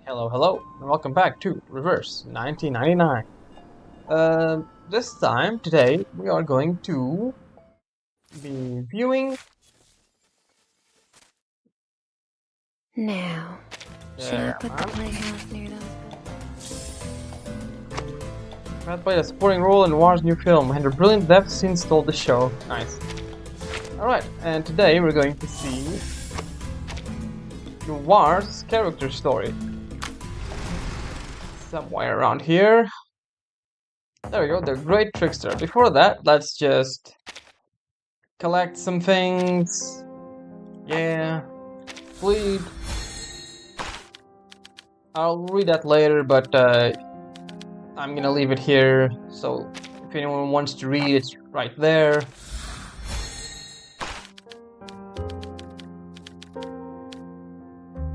Hello, hello, and welcome back to Reverse 1999. This time, today, we are going to be viewing Now, should I put the man. playhouse near those? Matt played a supporting role in Noire's new film, and her brilliant death scene stole the show. Nice. Alright, and today we're going to see Noire's character story. Somewhere around here. There we go, the Great Trickster. Before that, let's just collect some things. Yeah. Fleet. I'll read that later, but I'm gonna leave it here. So if anyone wants to read, it's right there.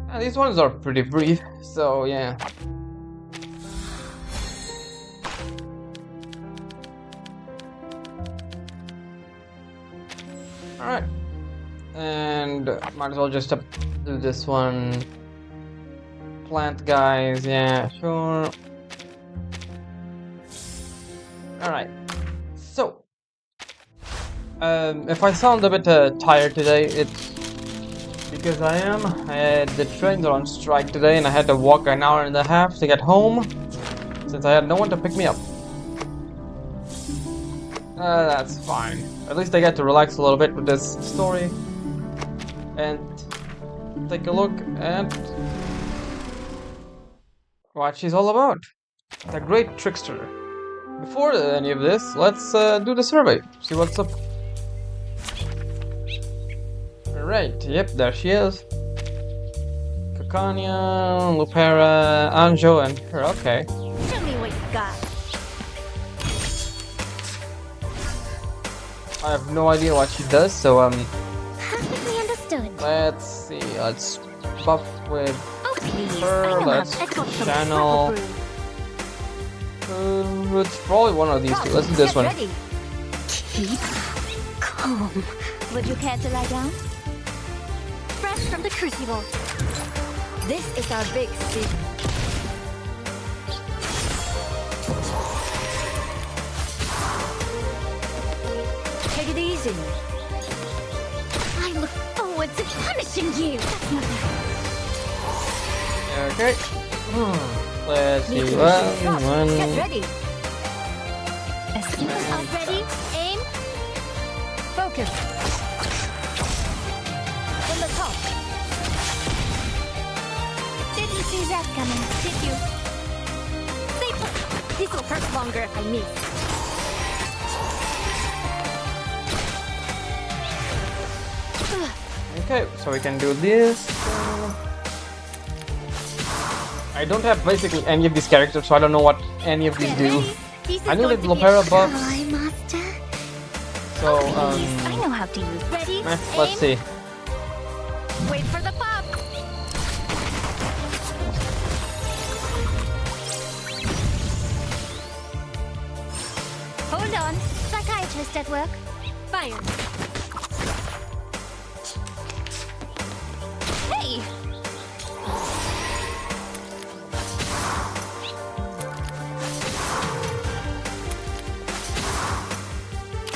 And these ones are pretty brief, so yeah. Alright. And might as well just do this one. Plant guys, yeah, sure. Alright. So, if I sound a bit tired today, it's because I am. The trains are on strike today and I had to walk an hour and a half to get home since I had no one to pick me up. That's fine. At least I get to relax a little bit with this story and take a look at what she's all about. The Great Trickster. Before any of this, let's do the survey. See what's up. Alright, yep, there she is. Cacania, Lupera, Anjo, and her. Okay. Show me what you got. I have no idea what she does, so Perfectly understood. let's see. Let's buff with Oh please, her. I know Let's how. I've got some channel. supper It's probably one of these two. Let's do this one. Ready. Keep calm. Would you care to lie down? Fresh from the crucible. This is our big secret. Take it easy. I look forward to punishing you. Okay. Let's see. Get One. ready. As soon as I'm ready, aim. Focus. In the top. Didn't see that coming, did you? This will hurt longer if I miss. Okay, so we can do this. I don't have basically any of these characters, so I don't know what any of these do. I know that Lopera buffs, Master. so I know how to use. Ready? let's see. Wait for the pop. Hold on. Psychiatrist at work. Fire. Hey!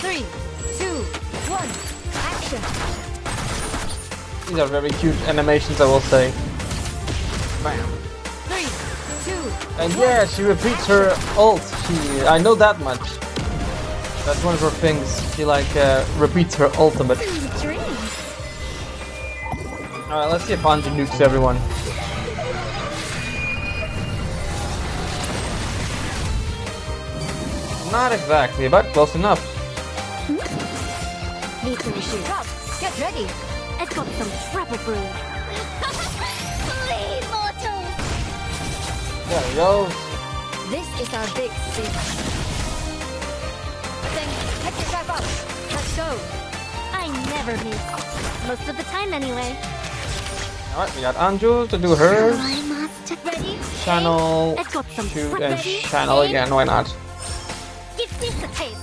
Three, two, one, action! These are very cute animations, I will say. Bam. Three, two, And yeah, she repeats her ult. I know that much. That's one of her things. She repeats her ultimate. dreams. Alright, let's see if Anji nukes everyone. Not exactly, but close enough. Need to reshoot. Drop. Get ready. I've got some trouble brewing. Flee, mortals! There he goes. This is our big secret. Then pick yourself up. Let's go. I never miss. Most of the time, anyway. Alright, we got Anju to do hers. Master. Ready? Channel, I've got some shoot, prep and ready. channel Aim. again, why not? Give this a taste.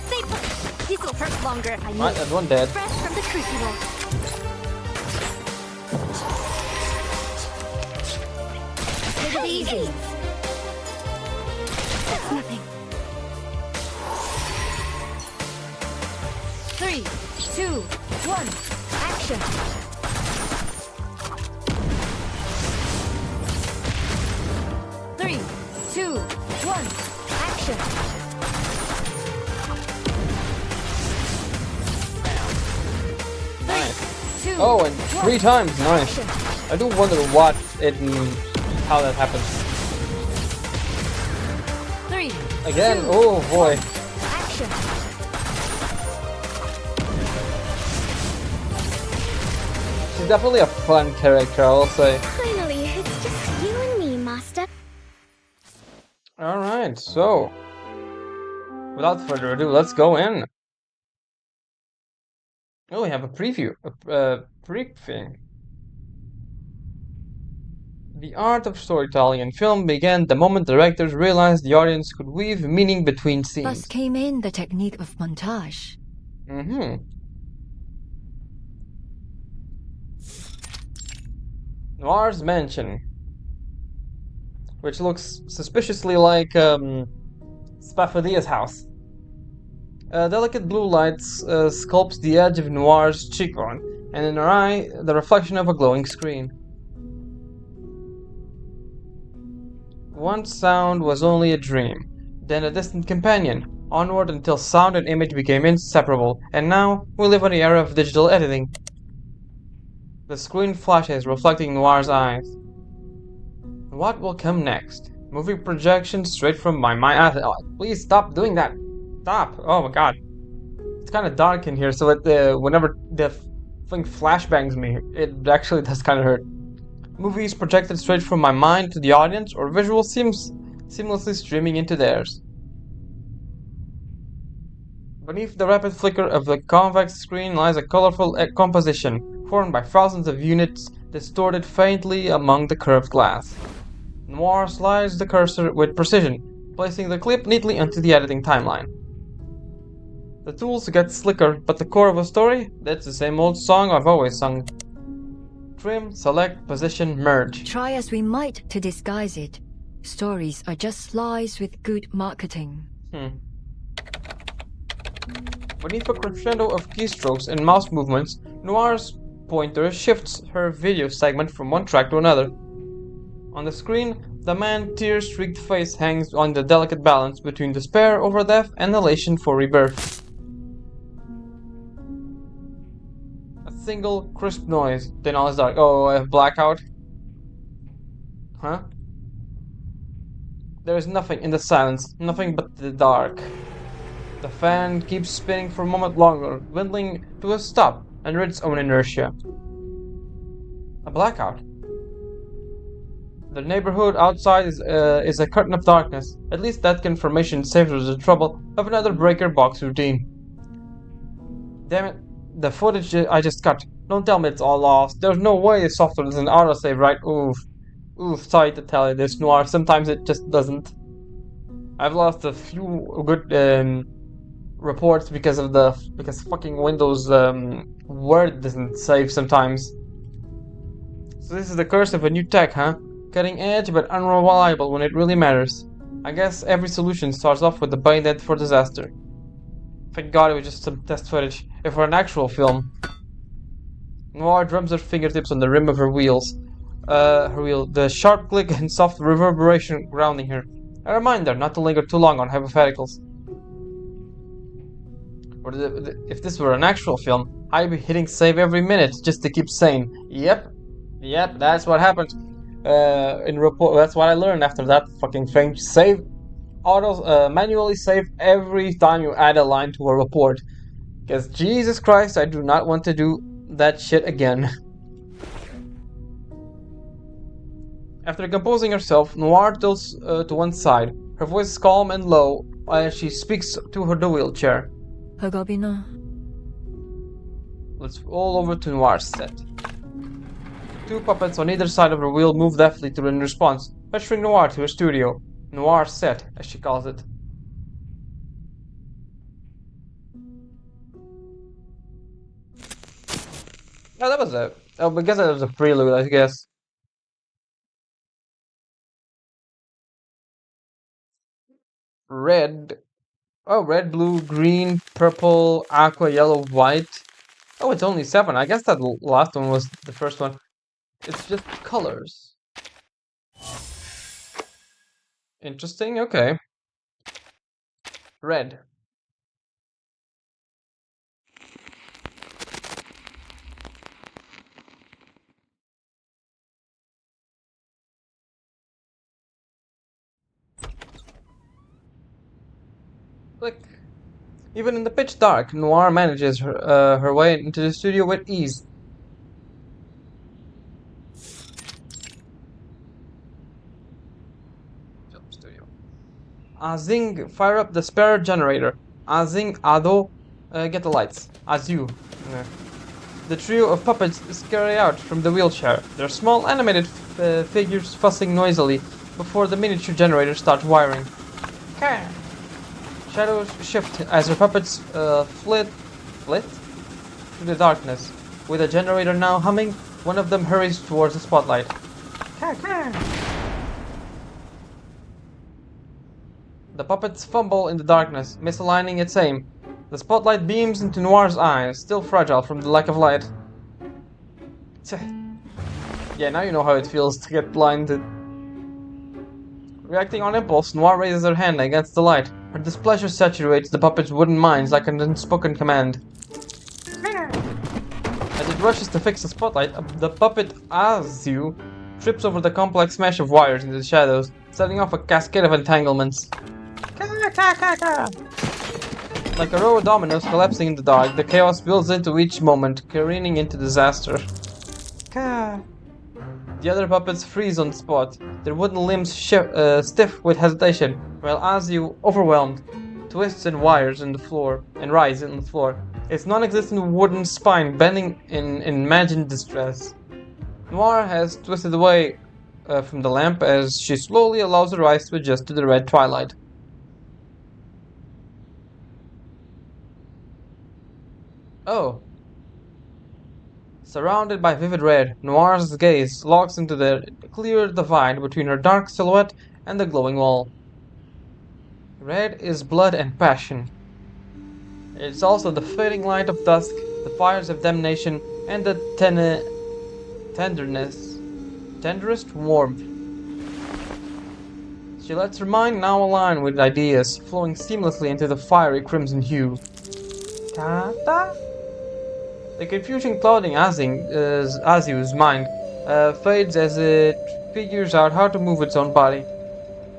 Stay put. This will hurt longer if I Right, move. that's one dead. Fresh from the crucible. it easy. That's nothing. 3, 2, 1, action. 3, 2, 1, action. Nice. 2, Oh, and 3 times. Nice. action. I do wonder what it how that happens. 3, Again. 2, Oh boy. action. She's definitely a fun character, I will say. Finally, it's just you and me, Master. Alright, so without further ado, let's go in. Oh, we have a preview, a briefing. The art of storytelling in film began the moment directors realized the audience could weave meaning between Thus scenes. came in the technique of montage. Noire's mansion, which looks suspiciously like Spafadia's house. Delicate blue light sculpts the edge of Noire's cheekbone, and in her eye, the reflection of a glowing screen. Once sound was only a dream, then a distant companion, onward until sound and image became inseparable, and now we live in the era of digital editing. The screen flashes, reflecting Noire's eyes. What will come next? Movie projection straight from my mind. Oh, please stop doing that. Stop. Oh my god. It's kind of dark in here, so whenever the thing flashbangs me, it actually does kind of hurt. Movies projected straight from my mind to the audience, or visual seamlessly streaming into theirs. Beneath the rapid flicker of the convex screen lies a colorful composition, formed by thousands of units distorted faintly among the curved glass. Noire slides the cursor with precision, placing the clip neatly onto the editing timeline. The tools get slicker, but the core of a story, that's the same old song I've always sung. Trim, select, position, merge. Try as we might to disguise it, stories are just lies with good marketing. Beneath a crescendo of keystrokes and mouse movements, Noire's pointer shifts her video segment from one track to another. On the screen, the man's tear-streaked face hangs on the delicate balance between despair over death and elation for rebirth. A single, crisp noise, then all is dark. Oh, I have blackout? Huh? There is nothing in the silence, nothing but the dark. The fan keeps spinning for a moment longer, dwindling to a stop under its own inertia. A blackout. The neighborhood outside is a curtain of darkness. At least that confirmation saves us the trouble of another breaker box routine. Damn it, the footage I just cut. Don't tell me it's all lost. There's no way the software doesn't autosave, right? Oof. Oof, sorry to tell you this, Noire. Sometimes it just doesn't. I've lost a few good reports because fucking Windows Word doesn't save sometimes. So this is the curse of a new tech, huh? Cutting edge but unreliable when it really matters. I guess every solution starts off with the bayonet for disaster. Thank God it was just some test footage. If for an actual film. Noire drums her fingertips on the rim of her wheel, the sharp click and soft reverberation grounding her. A reminder not to linger too long on hypotheticals. Or if this were an actual film, I'd be hitting save every minute just to keep sane. Yep, that's what happened. In report, that's what I learned after that fucking thing. Save, manually save every time you add a line to a report. Because Jesus Christ, I do not want to do that shit again. After composing herself, Noire tilts to one side. Her voice is calm and low as she speaks to the wheelchair. Hagabina. Let's roll over to Noire's set. Two puppets on either side of her wheel move deftly in response, ushering Noire to her studio. Noire's set, as she calls it. Oh, that was it. Oh, because that was a prelude, I guess. red. Oh, red, blue, green, purple, aqua, yellow, white. Oh, it's only 7. I guess that last one was the first one. It's just colors. Interesting, okay. Red. Click. Even in the pitch dark, Noire manages her way into the studio with ease. Film studio. Azing, fire up the spare generator. Azing, Ado, get the lights. Azu. The trio of puppets scurry out from the wheelchair, their small animated figures fussing noisily before the miniature generator starts wiring. Shadows shift as her puppets flit through the darkness. With the generator now humming, one of them hurries towards the spotlight. The puppets fumble in the darkness, misaligning its aim. The spotlight beams into Noire's eyes, still fragile from the lack of light. Yeah, now you know how it feels to get blinded. Reacting on impulse, Noire raises her hand against the light. Her displeasure saturates the puppet's wooden minds like an unspoken command. As it rushes to fix the spotlight, the puppet Azu trips over the complex mesh of wires in the shadows, setting off a cascade of entanglements. Like a row of dominoes collapsing in the dark, the chaos builds into each moment, careening into disaster. The other puppets freeze on the spot, their wooden limbs stiff with hesitation, while Azu, overwhelmed, twists and wires in the floor and writhes in the floor, its non-existent wooden spine bending in imagined distress. Noire has twisted away from the lamp as she slowly allows her eyes to adjust to the red twilight. Oh. Surrounded by vivid red, Noire's gaze locks into the clear divide between her dark silhouette and the glowing wall. Red is blood and passion. It's also the fading light of dusk, the fires of damnation, and the tenderest warmth. She lets her mind now align with ideas, flowing seamlessly into the fiery crimson hue. Kata? The confusion clouding Azu's mind fades as it figures out how to move its own body.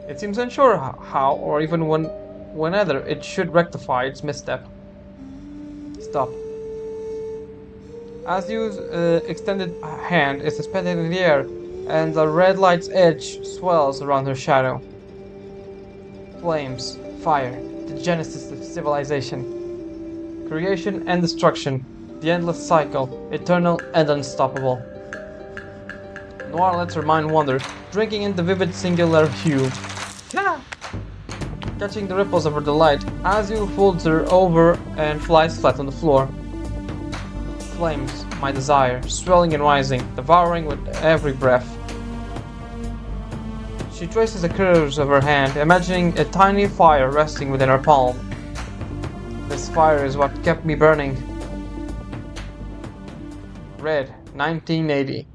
It seems unsure how or even whether it should rectify its misstep. Stop. Azu's extended hand is suspended in the air, and the red light's edge swells around her shadow. Flames, fire, the genesis of civilization. Creation and destruction. The endless cycle, eternal and unstoppable. Noire lets her mind wander, drinking in the vivid singular hue. Catching the ripples of her delight, Azu folds her over and flies flat on the floor. Flames, my desire, swelling and rising, devouring with every breath. She traces the curves of her hand, imagining a tiny fire resting within her palm. This fire is what kept me burning. Red, 1980.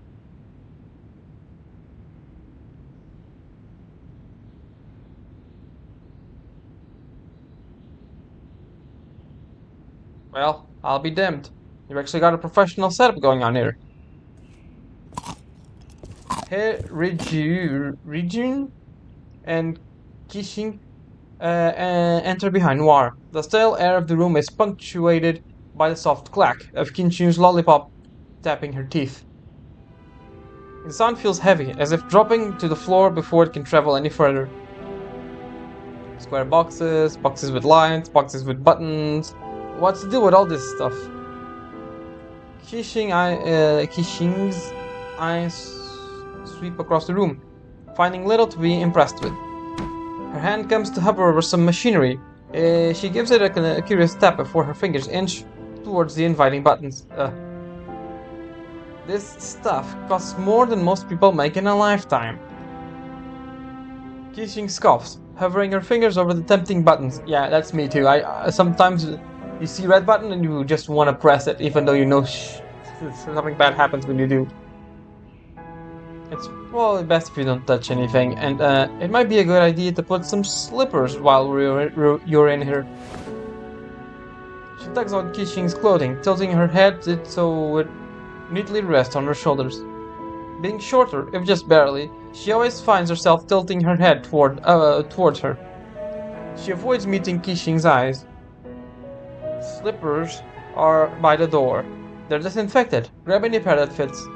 Well, I'll be damned. You've actually got a professional setup going on here. Here, Rijun and Kishin enter behind Noire. The stale air of the room is punctuated by the soft clack of Kinshin's lollipop tapping her teeth. The sound feels heavy, as if dropping to the floor before it can travel any further. Square boxes, boxes with lights, boxes with buttons. What's the deal with all this stuff? Kishing's eyes sweep across the room, finding little to be impressed with. Her hand comes to hover over some machinery. She gives it a curious tap before her fingers inch towards the inviting buttons. This stuff costs more than most people make in a lifetime. Kishing scoffs, hovering her fingers over the tempting buttons. Yeah, that's me too. I sometimes you see red button and you just want to press it, even though you know something bad happens when you do. It's probably best if you don't touch anything, and it might be a good idea to put some slippers while you're in here. She tugs on Kishing's clothing, tilting her head so it neatly rests on her shoulders. Being shorter, if just barely, she always finds herself tilting her head towards her. She avoids meeting Kishing's eyes. Slippers are by the door. They're disinfected. Grab any pair that fits.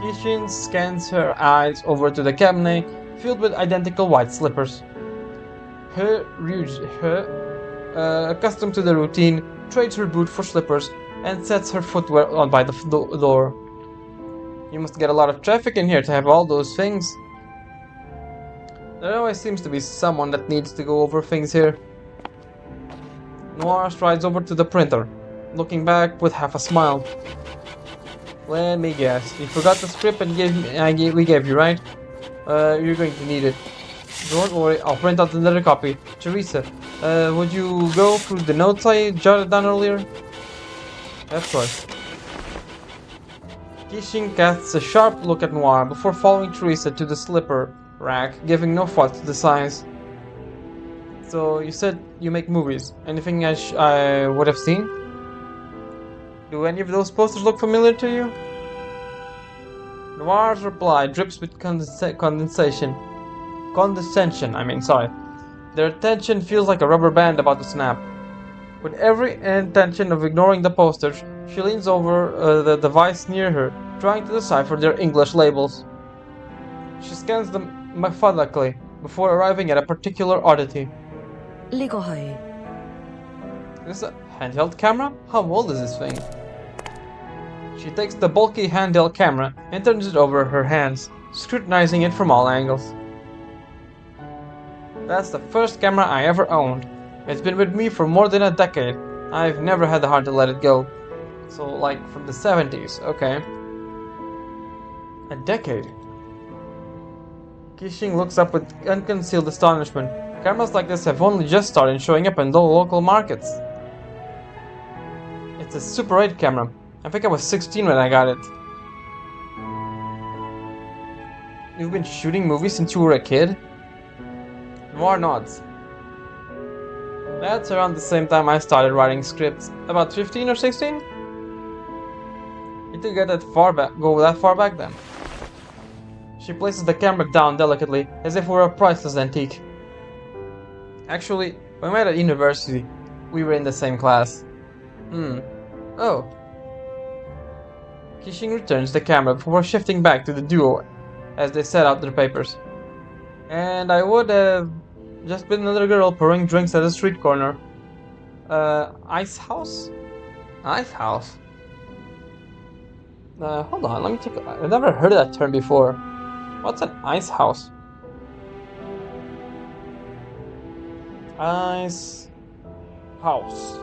Kishin scans her eyes over to the cabinet filled with identical white slippers. Her, accustomed to the routine, trades her boot for slippers and sets her footwear on by the door. You must get a lot of traffic in here to have all those things. There always seems to be someone that needs to go over things here. Noire strides over to the printer, looking back with half a smile. Let me guess, you forgot the script and we gave you, right? You're going to need it. Don't worry, I'll print out another copy. Teresa, would you go through the notes I jotted down earlier? Of course. Kishin casts a sharp look at Noire before following Teresa to the slipper rack, giving no thought to the size. So, you said you make movies. Anything I would have seen? Do any of those posters look familiar to you? Noire's reply drips with condescension. Their attention feels like a rubber band about to snap. With every intention of ignoring the posters, she leans over the device near her, trying to decipher their English labels. She scans them methodically before arriving at a particular oddity. Is this a handheld camera? How old is this thing? She takes the bulky handheld camera and turns it over her hands, scrutinizing it from all angles. That's the first camera I ever owned. It's been with me for more than a decade. I've never had the heart to let it go. So, like, from the 70s, okay. A decade. Kishing looks up with unconcealed astonishment. Cameras like this have only just started showing up in the local markets. It's a Super 8 camera. I think I was 16 when I got it. You've been shooting movies since you were a kid? Noire nods. That's around the same time I started writing scripts. About 15 or 16? You didn't go that far back then. She places the camera down delicately, as if it were a priceless antique. Actually, we met at university. We were in the same class. Oh. Kishing returns the camera before shifting back to the duo as they set out their papers. And I would have just been another girl pouring drinks at a street corner. Ice house? Ice house? Hold on, let me check. I've never heard of that term before. What's an ice house? Ice house.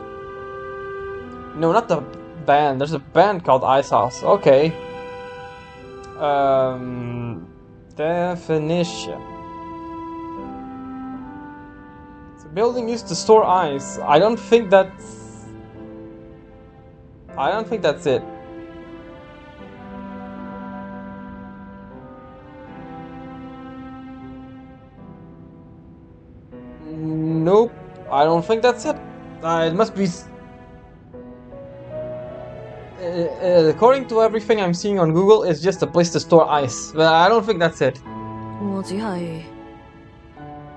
No, not the band. There's a band called Ice House. Okay. Definition. It's a building used to store ice. I don't think that's it. Nope. I don't think that's it. It must be... according to everything I'm seeing on Google, it's just a place to store ice. But I don't think that's it.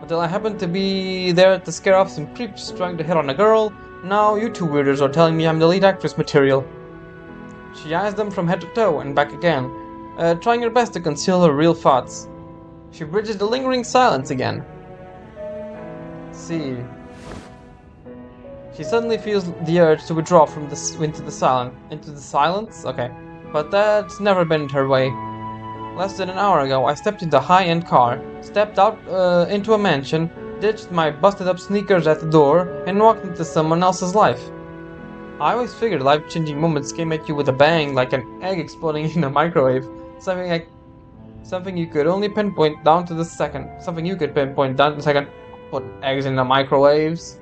Until I happened to be there to scare off some creeps trying to hit on a girl, now you two weirdos are telling me I'm the lead actress material. She eyes them from head to toe and back again, trying her best to conceal her real thoughts. She bridges the lingering silence again. See. She suddenly feels the urge to withdraw from into the silence. Okay, but that's never been her way. Less than an hour ago, I stepped into a high-end car, stepped out into a mansion, ditched my busted-up sneakers at the door, and walked into someone else's life. I always figured life-changing moments came at you with a bang, like an egg exploding in a microwave. Something Something you could only pinpoint down to the second. Something you could pinpoint down to the second. Put eggs in the microwaves.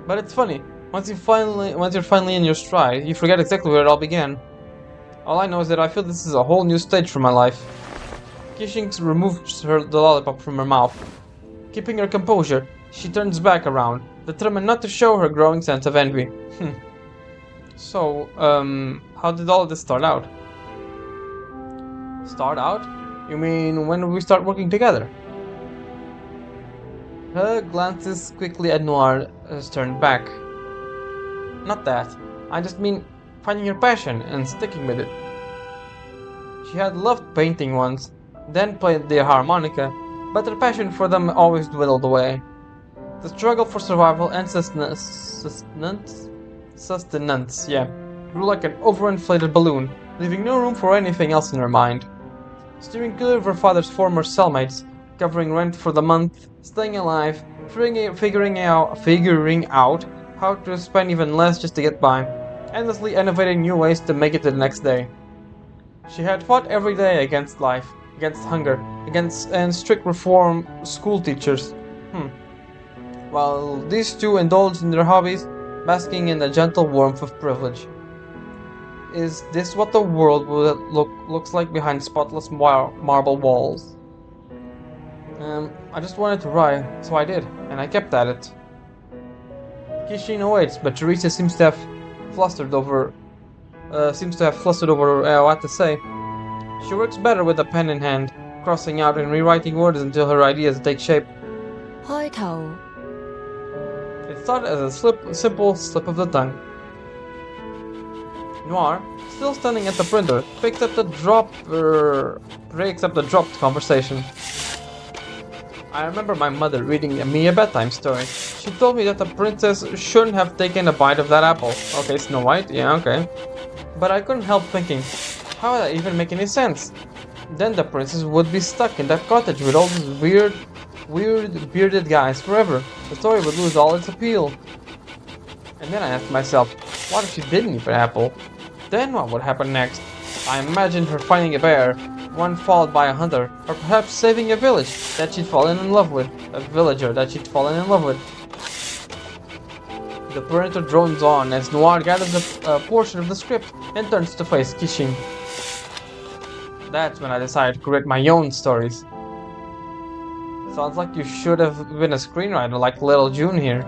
But it's funny. Once you're finally in your stride, you forget exactly where it all began. All I know is that I feel this is a whole new stage for my life. Kissing removes the lollipop from her mouth. Keeping her composure, she turns back around, determined not to show her growing sense of envy. So, how did all this start out? Start out? You mean when we start working together? Her glances quickly at Noire turned back. Not that. I just mean finding your passion and sticking with it. She had loved painting once, then played the harmonica, but her passion for them always dwindled away. The struggle for survival and sustenance, yeah, grew like an overinflated balloon, leaving no room for anything else in her mind. Steering clear of her father's former cellmates, covering rent for the month, staying alive, figuring out how to spend even less just to get by, endlessly innovating new ways to make it to the next day. She had fought every day against life, against hunger, and strict reform school teachers. While these two indulged in their hobbies, basking in the gentle warmth of privilege. Is this what the world looks like behind spotless marble walls? I just wanted to write, so I did, and I kept at it. Kishin awaits, but Teresa seems to have flustered over what to say. She works better with a pen in hand, crossing out and rewriting words until her ideas take shape. 開頭 It started as a simple slip of the tongue. Noire, still standing at the printer, breaks up the dropped conversation. I remember my mother reading me a bedtime story. She told me that the princess shouldn't have taken a bite of that apple. Okay, Snow White, yeah, okay. But I couldn't help thinking, how would that even make any sense? Then the princess would be stuck in that cottage with all these weird bearded guys forever. The story would lose all its appeal. And then I asked myself, what if she didn't eat an apple? Then what would happen next? I imagined her finding a bear, one followed by a hunter, or perhaps saving a village that she'd fallen in love with, a villager that she'd fallen in love with. The printer drones on as Noire gathers a portion of the script and turns to face Kishin. That's when I decided to create my own stories. Sounds like you should have been a screenwriter like Little June here.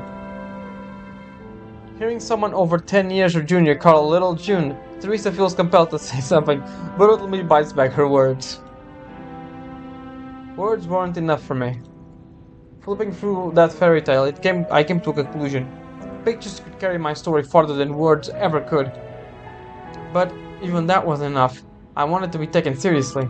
Hearing someone over 10 years her junior call Little June, Teresa feels compelled to say something, but ultimately bites back her words. Words weren't enough for me. Flipping through that fairy tale, I came to a conclusion. Pictures could carry my story farther than words ever could. But even that wasn't enough. I wanted to be taken seriously.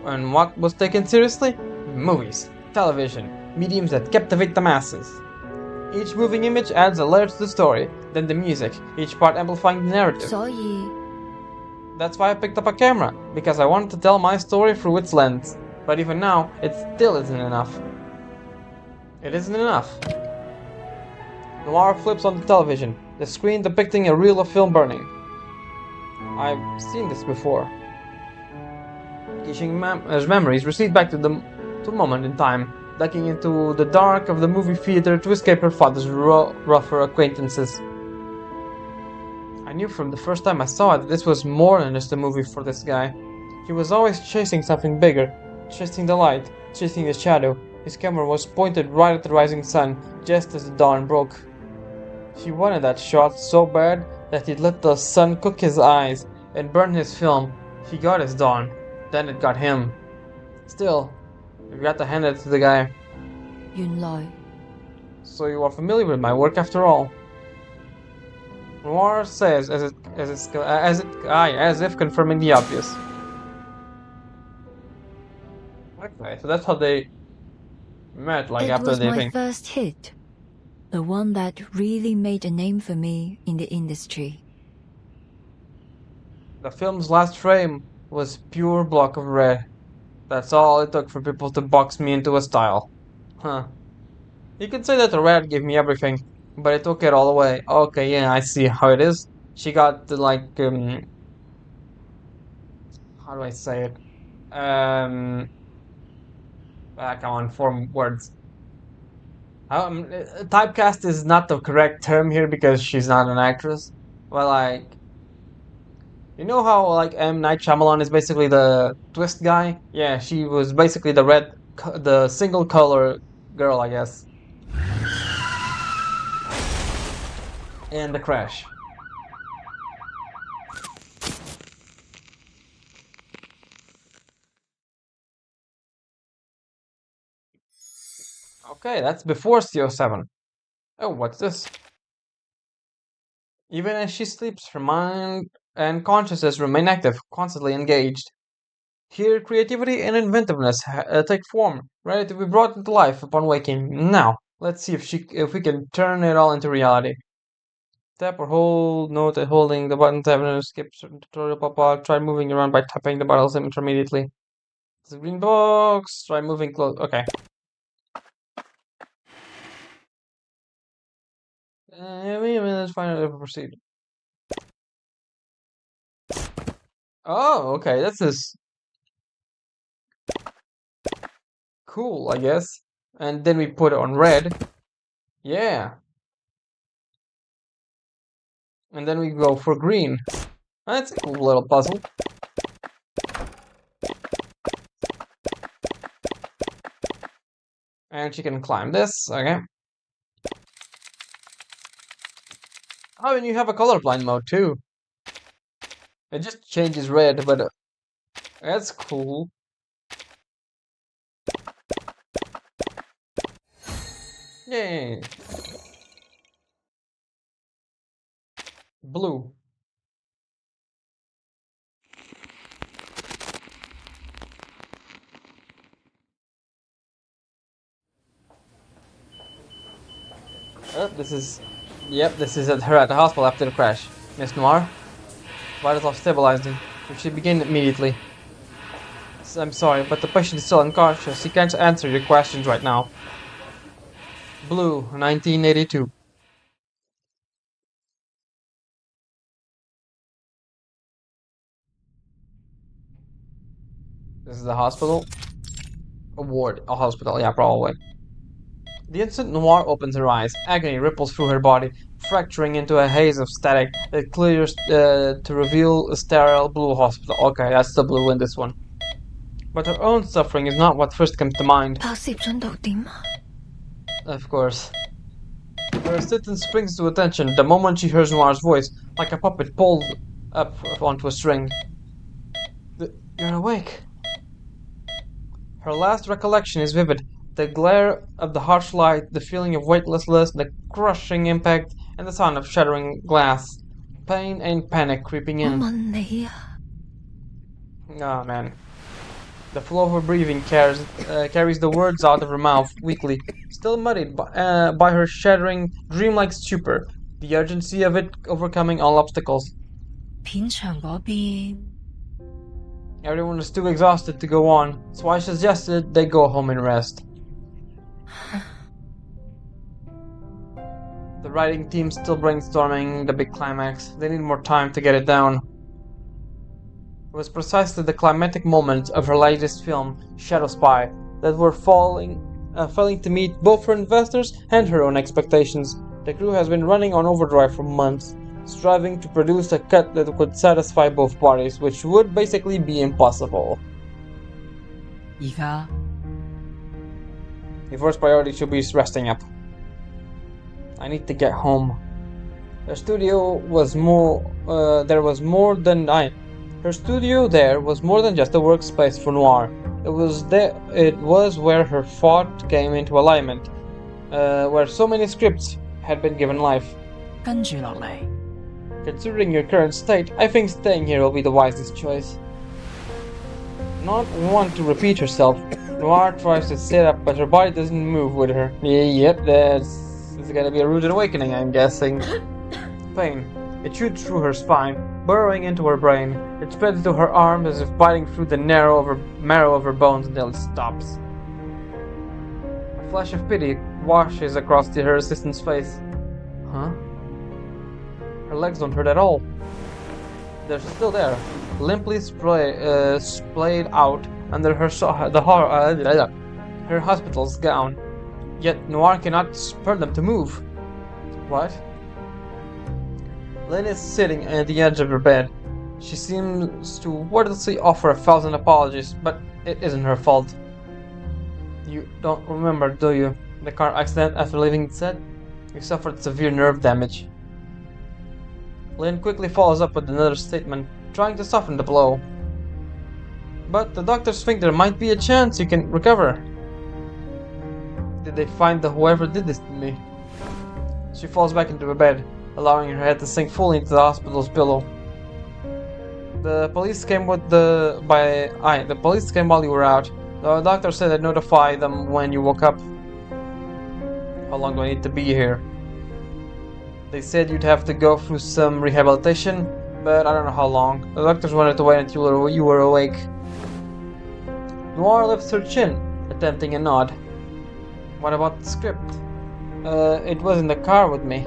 And what was taken seriously? Movies, television, mediums that captivate the masses. Each moving image adds a layer to the story, then the music, each part amplifying the narrative. 所以 That's why I picked up a camera, because I wanted to tell my story through its lens. But even now, it still isn't enough. It isn't enough. Noire flips on the television, the screen depicting a reel of film burning. I've seen this before. Kishin's memories recede back to a moment in time, ducking into the dark of the movie theater to escape her father's rougher acquaintances. I knew from the first time I saw it that this was more than just a movie for this guy. He was always chasing something bigger, chasing the light, chasing the shadow. His camera was pointed right at the rising sun, just as the dawn broke. He wanted that shot so bad that he'd let the sun cook his eyes and burn his film. He got his dawn, then it got him. Still, you got to hand it to the guy. 原來 So you are familiar with my work after all. Noire says as if confirming the obvious. Okay, so that's how they met, like it after was the my thing. first hit. The one that really made a name for me in the industry. The film's last frame was pure block of red. That's all it took for people to box me into a style. Huh. You could say that the red gave me everything, but it took it all away. Okay, yeah, I see how it is. She got how do I say it? Come on, 4 words. Typecast is not the correct term here because she's not an actress. But like, you know how like M Night Shyamalan is basically the twist guy? Yeah, she was basically the single color girl, I guess, in The Crash. Okay, that's before CO7. Oh, what's this? Even as she sleeps, her mind and consciousness remain active, constantly engaged. Here, creativity and inventiveness take form, ready to be brought into life upon waking. Now, let's see if we can turn it all into reality. Tap or hold, note that holding the button tab and skip tutorial pop-up. Try moving around by tapping the buttons intermediately. The green box. Try moving close. Okay. Wait a minute, let's find out if we proceed. Oh, okay, this is cool, I guess. And then we put it on red. Yeah. And then we go for green. That's a cool little puzzle. And she can climb this, okay. Oh, and you have a colorblind mode too. It just changes red, but that's cool. Yay. Blue. This is... Yep, this is her at the hospital after the crash. Miss Noire, vitals are stabilizing. We should begin immediately. I'm sorry, but the patient is still unconscious. He can't answer your questions right now. Blue, 1982. This is the hospital. A ward. A hospital, yeah, probably. The instant Noire opens her eyes, agony ripples through her body, fracturing into a haze of static that clears to reveal a sterile blue hospital. Okay, that's the blue in this one. But her own suffering is not what first comes to mind. Of course. Her assistant springs to attention the moment she hears Noire's voice, like a puppet pulled up onto a string. You're awake. Her last recollection is vivid. The glare of the harsh light, the feeling of weightlessness, the crushing impact, and the sound of shattering glass. Pain and panic creeping in. Oh man. The flow of her breathing carries the words out of her mouth weakly, still muddied by her shattering, dreamlike stupor, the urgency of it overcoming all obstacles. Everyone is too exhausted to go on, so I suggested they go home and rest. The writing team's still brainstorming the big climax. They need more time to get it down. It was precisely the climactic moments of her latest film, Shadow Spy, that were failing to meet both her investors and her own expectations. The crew has been running on overdrive for months, striving to produce a cut that would satisfy both parties, which would basically be impossible. The first priority should be resting up. I need to get home. Her studio was Her studio there was more than just a workspace for Noire. It was where her thought came into alignment, where so many scripts had been given life. Considering your current state, I think staying here will be the wisest choice. Not one to repeat herself, Noire tries to sit up, but her body doesn't move with her. Yep, this is gonna be a rude awakening, I'm guessing. Pain. It shoots through her spine, burrowing into her brain. It spreads into her arms as if biting through the marrow of her bones until it stops. A flash of pity washes across her assistant's face. Huh? Her legs don't hurt at all. They're still there, limply splayed out under her her hospital's gown. Yet Noire cannot spur them to move. What? Lynn is sitting at the edge of her bed. She seems to wordlessly offer 1,000 apologies, but it isn't her fault. You don't remember, do you? The car accident after leaving the set? You suffered severe nerve damage. Lynn quickly follows up with another statement, trying to soften the blow. But the doctors think there might be a chance you can recover. Did they find whoever did this to me? She falls back into her bed, allowing her head to sink fully into the hospital's pillow. The police came the police came while you were out. The doctor said I'd notify them when you woke up. How long do I need to be here? They said you'd have to go through some rehabilitation, but I don't know how long. The doctors wanted to wait until you were awake. Noire lifts her chin, attempting a nod. What about the script? It was in the car with me.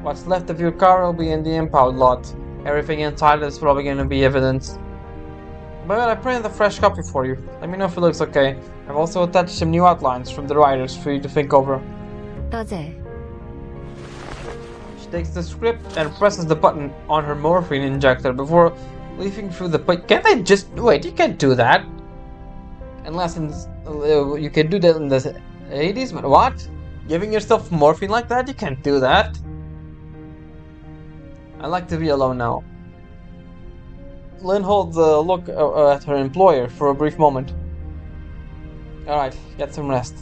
What's left of your car will be in the impound lot. Everything inside is probably going to be evidence. But I printed a fresh copy for you. Let me know if it looks okay. I've also attached some new outlines from the writers for you to think over. 多謝. She takes the script and presses the button on her morphine injector before leafing through the page. Can't they just wait? You can't do that. Unless you can do that in the 80s, but what? Giving yourself morphine like that? You can't do that. I like to be alone now. Lynn holds a look at her employer for a brief moment. Alright, get some rest.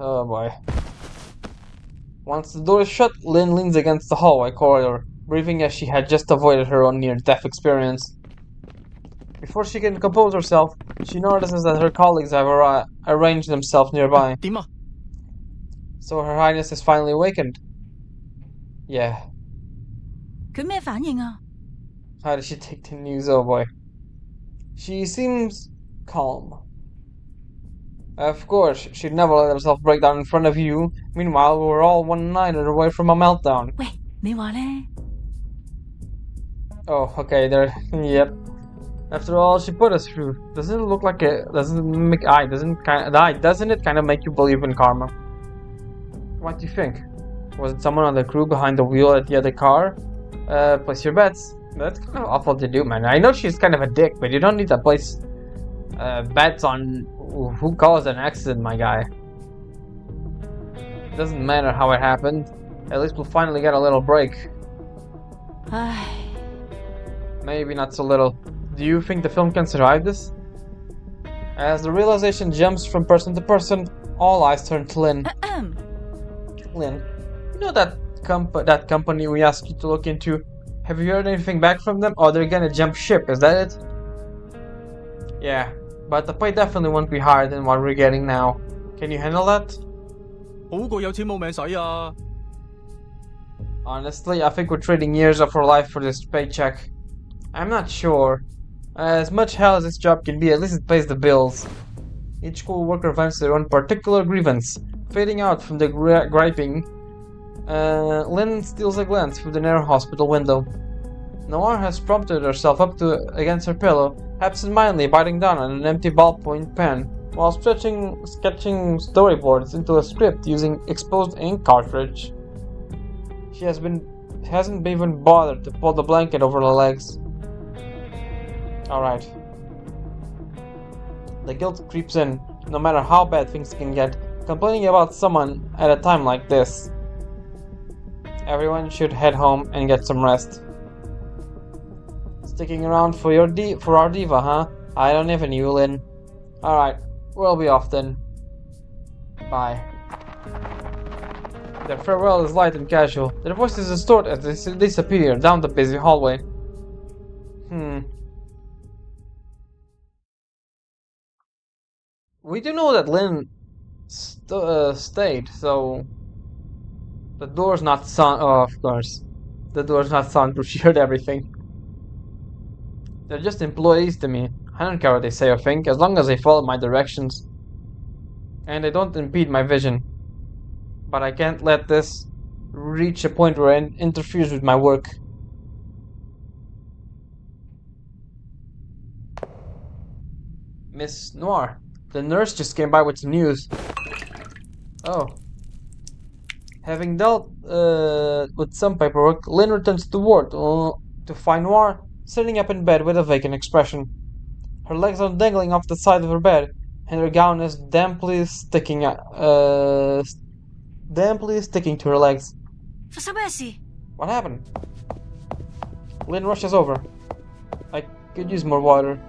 Oh boy. Once the door is shut, Lynn leans against the hallway corridor, breathing as she had just avoided her own near-death experience. Before she can compose herself, she notices that her colleagues have arranged themselves nearby. So Her Highness is finally awakened. Yeah. 佢咩反應啊? How did she take the news? Oh boy. She seems calm. Of course, she'd never let herself break down in front of you. Meanwhile, we were all one-nighted away from a meltdown. 喂，你話呢? Oh, okay, there. Yep. After all she put us through, doesn't it look like it? Doesn't it kind of make you believe in karma? What do you think? Was it someone on the crew behind the wheel at the other car? Place your bets. That's kind of awful to do, man. I know she's kind of a dick, but you don't need to place bets on who caused an accident, my guy. Doesn't matter how it happened. At least we'll finally get a little break.唉. Maybe not so little. Do you think the film can survive this? As the realization jumps from person to person, all eyes turn to Lynn. Lynn, you know that company we asked you to look into? Have you heard anything back from them? Oh, they're gonna jump ship, is that it? Yeah, but the pay definitely won't be higher than what we're getting now. Can you handle that? 好過有錢冇命使啊！ Honestly, I think we're trading years of our life for this paycheck. I'm not sure. As much hell as this job can be, at least it pays the bills. Each co-worker vents their own particular grievance, fading out from the griping. Lynn steals a glance through the narrow hospital window. Noire has propped herself up against her pillow, absent-mindedly biting down on an empty ballpoint pen, while sketching storyboards into a script using exposed ink cartridge. She hasn't even bothered to pull the blanket over her legs. Alright. The guilt creeps in, no matter how bad things can get, complaining about someone at a time like this. Everyone should head home and get some rest. Sticking around for our diva, huh? I don't even you, Lynn. Alright, we'll be off then. Bye. Their farewell is light and casual. Their voices distort as they disappear down the busy hallway. We do know that Lynn stayed, so the door's not sound. Oh, of course, the door's not soundproof. She heard everything. They're just employees to me. I don't care what they say or think, as long as they follow my directions. and they don't impede my vision. But I can't let this reach a point where it interferes with my work. Miss Noire, the nurse just came by with some news. Oh. Having dealt with some paperwork, Lynn returns to the ward to find Noire sitting up in bed with a vacant expression. Her legs are dangling off the side of her bed, and her gown is damply sticking to her legs. What happened? Lynn rushes over. I could use more water.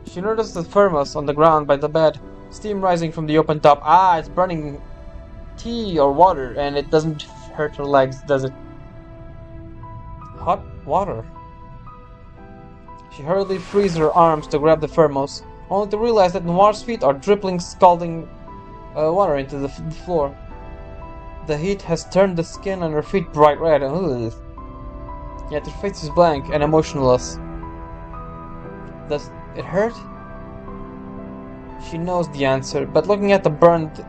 She notices the thermos on the ground by the bed, steam rising from the open top. Ah, it's burning tea or water, and it doesn't hurt her legs, does it? Hot water. She hurriedly frees her arms to grab the thermos, only to realize that Noire's feet are dripping scalding water into the floor. The heat has turned the skin on her feet bright red. Ugh. Yet her face is blank and emotionless. Does it hurt? She knows the answer, but looking at the burns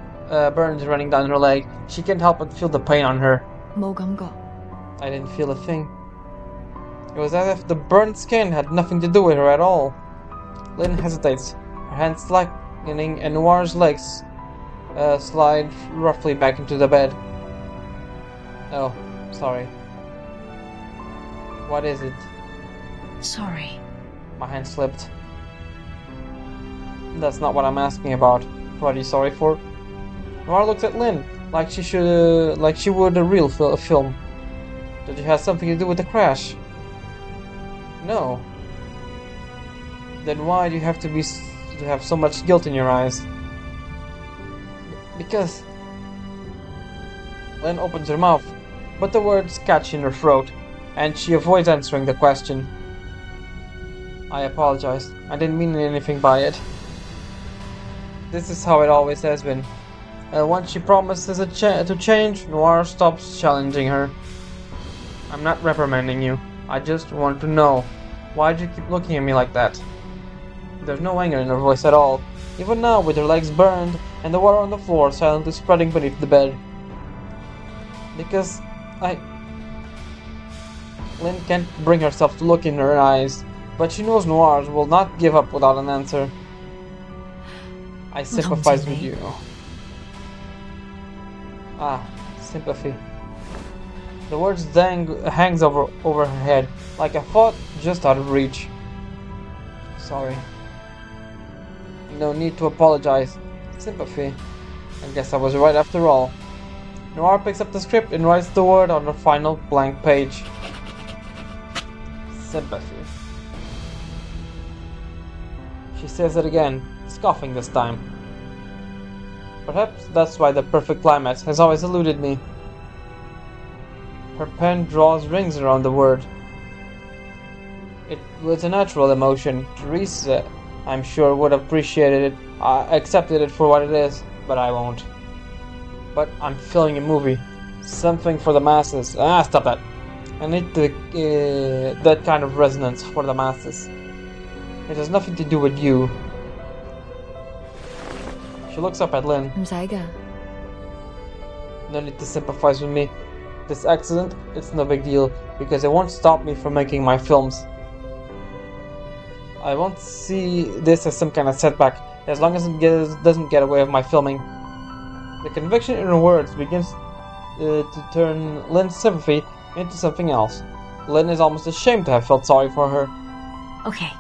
running down her leg, she can't help but feel the pain on her. I didn't feel a thing. It was as if the burnt skin had nothing to do with her at all. Lynn hesitates, her hands slackening, and Noire's legs slide roughly back into the bed. Oh, sorry. What is it? Sorry. My hand slipped. That's not what I'm asking about. What are you sorry for? Noire looks at Lynn like she would a real film. Did it have something to do with the crash? No. Then why do you have to have so much guilt in your eyes? Because Lynn opens her mouth, but the words catch in her throat, and she avoids answering the question. I apologize. I didn't mean anything by it. This is how it always has been. Once she promises to change, Noire stops challenging her. I'm not reprimanding you. I just want to know. Why'd you keep looking at me like that? There's no anger in her voice at all, even now with her legs burned and the water on the floor silently spreading beneath the bed. Because Lynn can't bring herself to look in her eyes, but she knows Noire will not give up without an answer. I sympathize with you. Ah, sympathy. The words hangs over her head, like a thought just out of reach. Sorry. No need to apologize. Sympathy. I guess I was right after all. Noire picks up the script and writes the word on the final blank page. Sympathy. She says it again, scoffing this time. Perhaps that's why the perfect climax has always eluded me. Her pen draws rings around the word. It was a natural emotion. Teresa, I'm sure, would have appreciated it, accepted it for what it is, but I won't. But I'm filming a movie. Something for the masses. Ah, stop that. I need that kind of resonance for the masses. It has nothing to do with you. She looks up at Lynn. No need to sympathize with me. This accident, it's no big deal, because it won't stop me from making my films. I won't see this as some kind of setback, as long as it doesn't get away with my filming. The conviction in her words begins to turn Lynn's sympathy into something else. Lynn is almost ashamed to have felt sorry for her. Okay.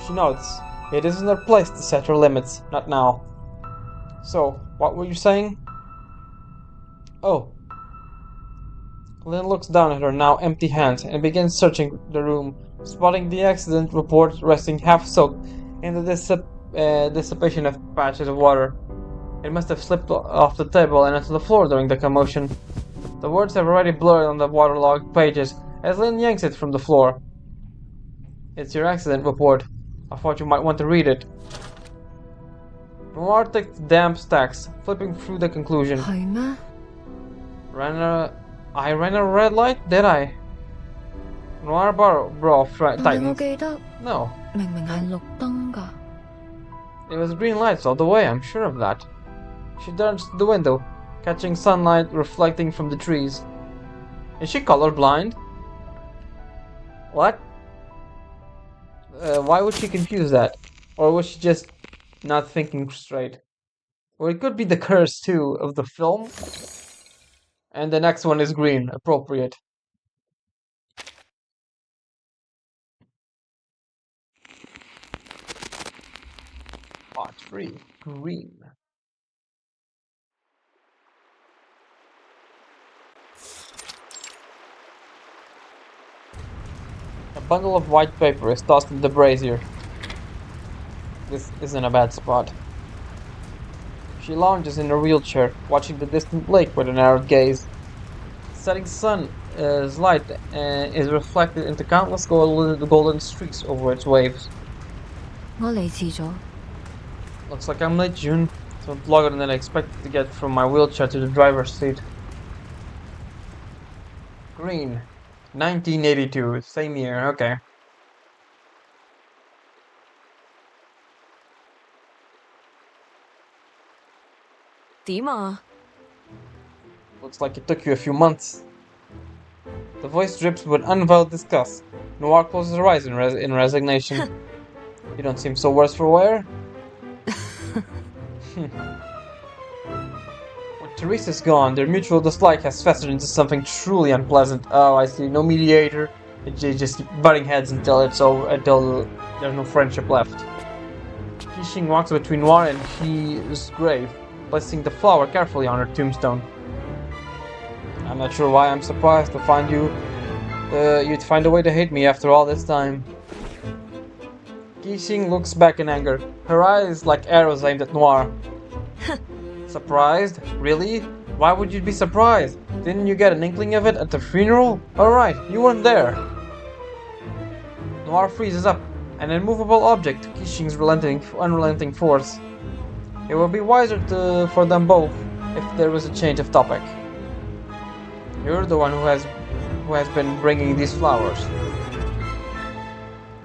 She nods. It isn't her place to set her limits, not now. So, what were you saying? Oh. Lynn looks down at her now empty hands and begins searching the room, spotting the accident report resting half-soaked in the dissipation of patches of water. It must have slipped off the table and onto the floor during the commotion. The words have already blurred on the waterlogged pages as Lynn yanks it from the floor. It's your accident report. I thought you might want to read it. Noire takes damp stacks, flipping through the conclusion. I ran a red light, did I? Noire brow tightens. No. It was green lights all the way, I'm sure of that. She turns to the window, catching sunlight reflecting from the trees. Is she colorblind? What? Why would she confuse that? Or was she just not thinking straight? Or it could be the curse, too, of the film. And the next one is green, appropriate. Part 3, green. A bundle of white paper is tossed in the brazier. This isn't a bad spot. She lounges in her wheelchair, watching the distant lake with a narrowed gaze. The setting sun's light is reflected into countless golden streaks over its waves. 我嚟遲咗。 Looks like I'm late, June. It's much longer than I expected to get from my wheelchair to the driver's seat. Green. 1982. Same year, okay. Looks like it took you a few months. The voice drips with unveiled disgust. Noire closes her eyes in resignation. You don't seem so worse for wear. With Teresa's gone, their mutual dislike has festered into something truly unpleasant. Oh, I see. No mediator. They just keep butting heads until it's over, until there's no friendship left. Qixing walks between Noire and his grave, placing the flower carefully on her tombstone. I'm not sure why I'm surprised to find you'd find a way to hate me after all this time. Qixing looks back in anger, her eyes like arrows aimed at Noire. Surprised? Really? Why would you be surprised? Didn't you get an inkling of it at the funeral? Alright, you weren't there. Noire freezes up, an immovable object to Qixing's unrelenting force. It would be wiser for them both if there was a change of topic. You're the one who has been bringing these flowers.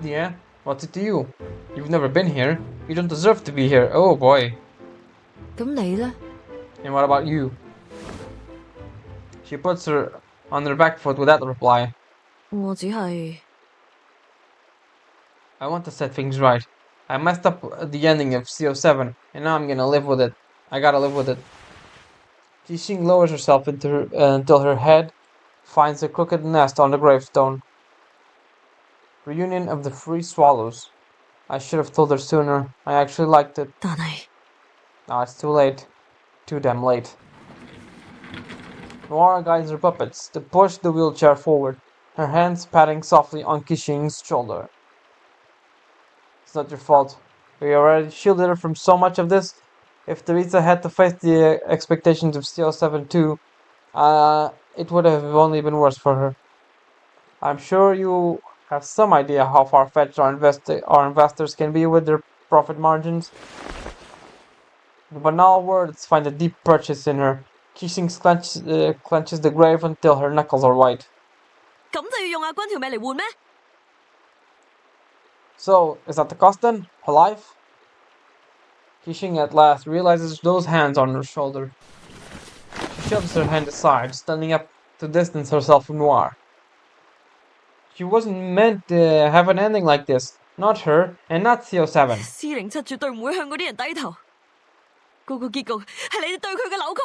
Yeah? What's it to you? You've never been here. You don't deserve to be here. Oh boy. 咁你呢？ And what about you? She puts her on her back foot without a reply. 我只係 I want to set things right. I messed up at the ending of CO7, and now I'm gonna live with it. I gotta live with it. Qixing lowers herself until her head finds a crooked nest on the gravestone. Reunion of the Free Swallows. I should have told her sooner. I actually liked it. 但係 Now it's too late. Too damn late. Noire guides her puppets to push the wheelchair forward, her hands patting softly on Qixing's shoulder. It's not your fault. We already shielded her from so much of this. If Teresa had to face the expectations of CO7 too, it would have only been worse for her. I'm sure you have some idea how far-fetched our investors can be with their profit margins. The banal words find a deep purchase in her. Qixing clenches the grave until her knuckles are white. 咁就要用阿君條命嚟換咩？ So, is that the cost then? Her life? Qixing at last realizes those hands on her shoulder. She shoves her hand aside, standing up to distance herself from Noire. She wasn't meant to have an ending like this. Not her, and not CO7. C07絕對唔會向嗰啲人低頭。嗰個結局係你哋對佢嘅扭曲。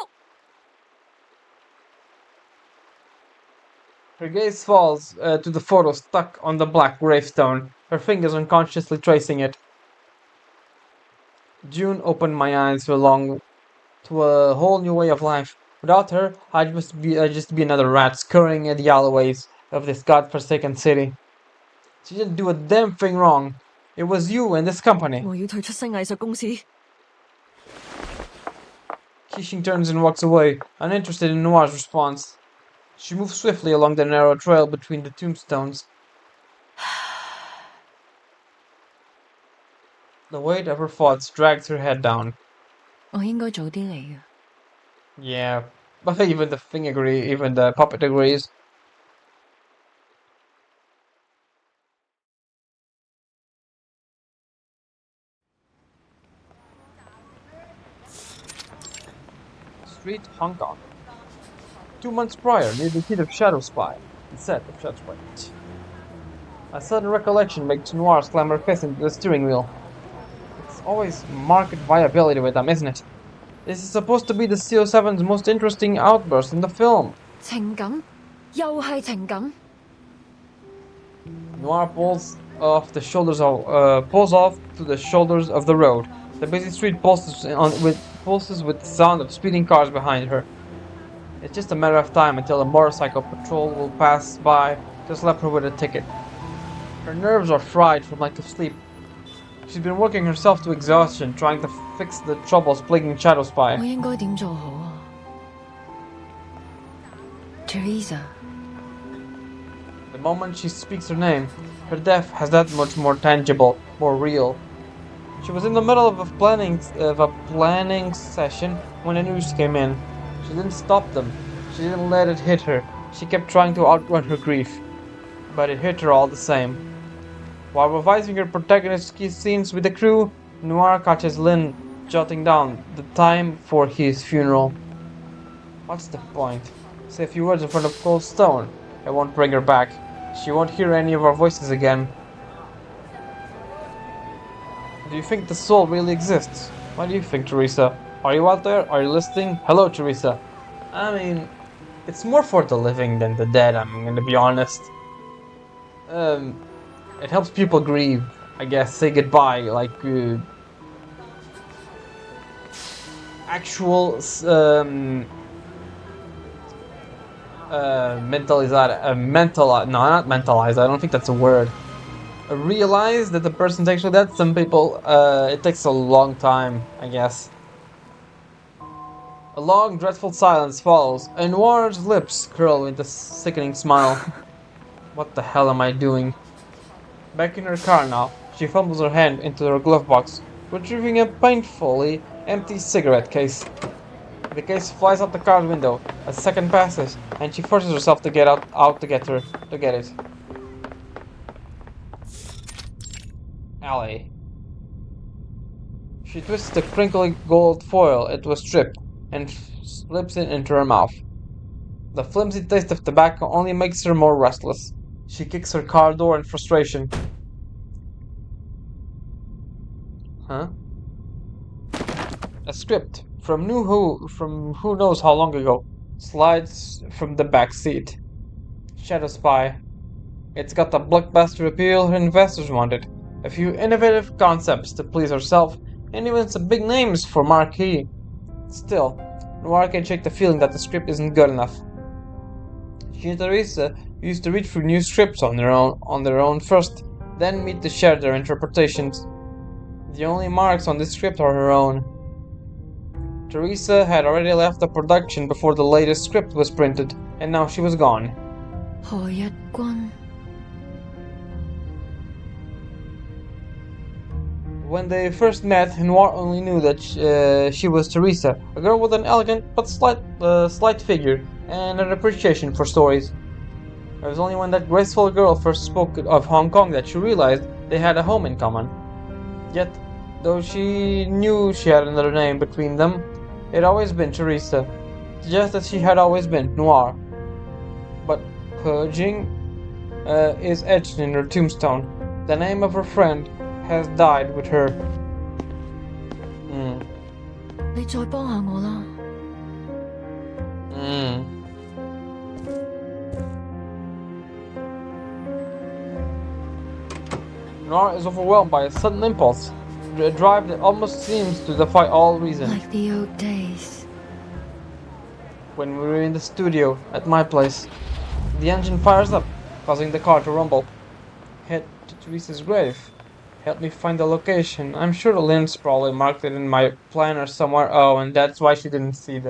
Her gaze falls to the photo stuck on the black gravestone, her fingers unconsciously tracing it. June opened my eyes to a whole new way of life. Without her, I'd just be another rat scurrying in the alleyways of this godforsaken city. She didn't do a damn thing wrong. It was you and this company. 我要退出新藝術公司。 Qixing turns and walks away, uninterested in Noire's response. She moves swiftly along the narrow trail between the tombstones. The weight of her thoughts drags her head down. 我應該早啲嚟嘅。 Yeah, but even the thing even the puppet agrees. Street, Hong Kong. 2 months prior, near the heat of Shadow Spy, the set of Shadow Spy. A sudden recollection makes Noire slam her fist into the steering wheel. It's always market viability with them, isn't it? This is supposed to be the CO7's most interesting outburst in the film. 情感，又係情感。Noire pulls off to the shoulders of the road. The busy street pulses with the sound of speeding cars behind her. It's just a matter of time until a motorcycle patrol will pass by to slap her with a ticket. Her nerves are fried from lack of sleep. She's been working herself to exhaustion trying to fix the troubles plaguing Shadow Spy. 我應該點做好啊 ？Teresa， The moment she speaks her name, her death has that much more tangible, more real. She was in the middle of a planning session when the news came in. She didn't stop them. She didn't let it hit her. She kept trying to outrun her grief. But it hit her all the same. While revising her protagonist's key scenes with the crew, Noire catches Lynn jotting down the time for his funeral. What's the point? Say a few words in front of cold stone. It won't bring her back. She won't hear any of our voices again. Do you think the soul really exists? What do you think, Teresa? Are you out there? Are you listening? Hello, Teresa. I mean, it's more for the living than the dead, I'm gonna be honest. It helps people grieve, I guess, say goodbye, like, actual, not mentalize, I don't think that's a word. Realize that the person's actually dead. Some people, it takes a long time, I guess. A long, dreadful silence follows, and Noire's lips curl into a sickening smile. What the hell am I doing? Back in her car now, she fumbles her hand into her glove box, retrieving a painfully empty cigarette case. The case flies out the car's window. A second passes, and she forces herself to get out to get it. Alley. She twists the crinkly gold foil it was stripped and slips it into her mouth. The flimsy taste of tobacco only makes her more restless. She kicks her car door in frustration. Huh? A script from who knows how long ago slides from the back seat. Shadow Spy. It's got the blockbuster appeal her investors wanted. A few innovative concepts to please herself, and even some big names for marquee. Still, Noire can shake the feeling that the script isn't good enough. She and Teresa used to read through new scripts on their own first, then meet to share their interpretations. The only marks on this script are her own. Teresa had already left the production before the latest script was printed, and now she was gone. 何日君 When they first met, Noire only knew that she was Teresa, a girl with an elegant but slight figure and an appreciation for stories. It was only when that graceful girl first spoke of Hong Kong that she realized they had a home in common. Yet, though she knew she had another name between them, it had always been Teresa, just as she had always been Noire. But He Jing is etched in her tombstone. The name of her friend has died with her. 你再幫下我啦。Noire is overwhelmed by a sudden impulse, a drive that almost seems to defy all reason. Like the old days. When we were in the studio at my place, the engine fires up, causing the car to rumble. Head to Teresa's grave. Help me find the location. I'm sure Lynn's probably marked it in my planner somewhere. Oh, and that's why she didn't see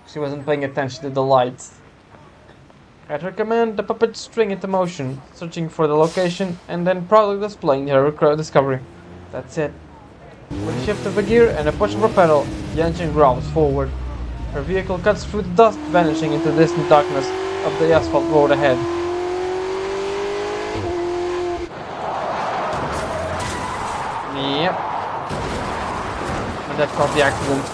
she wasn't paying attention to the lights. At her command, the puppets spring into motion, searching for the location and then proudly displaying their discovery. That's it. With a shift of a gear and a push of a pedal, the engine growls forward. Her vehicle cuts through the dust, vanishing into the distant darkness of the asphalt road ahead. Yep. And that caused the accident.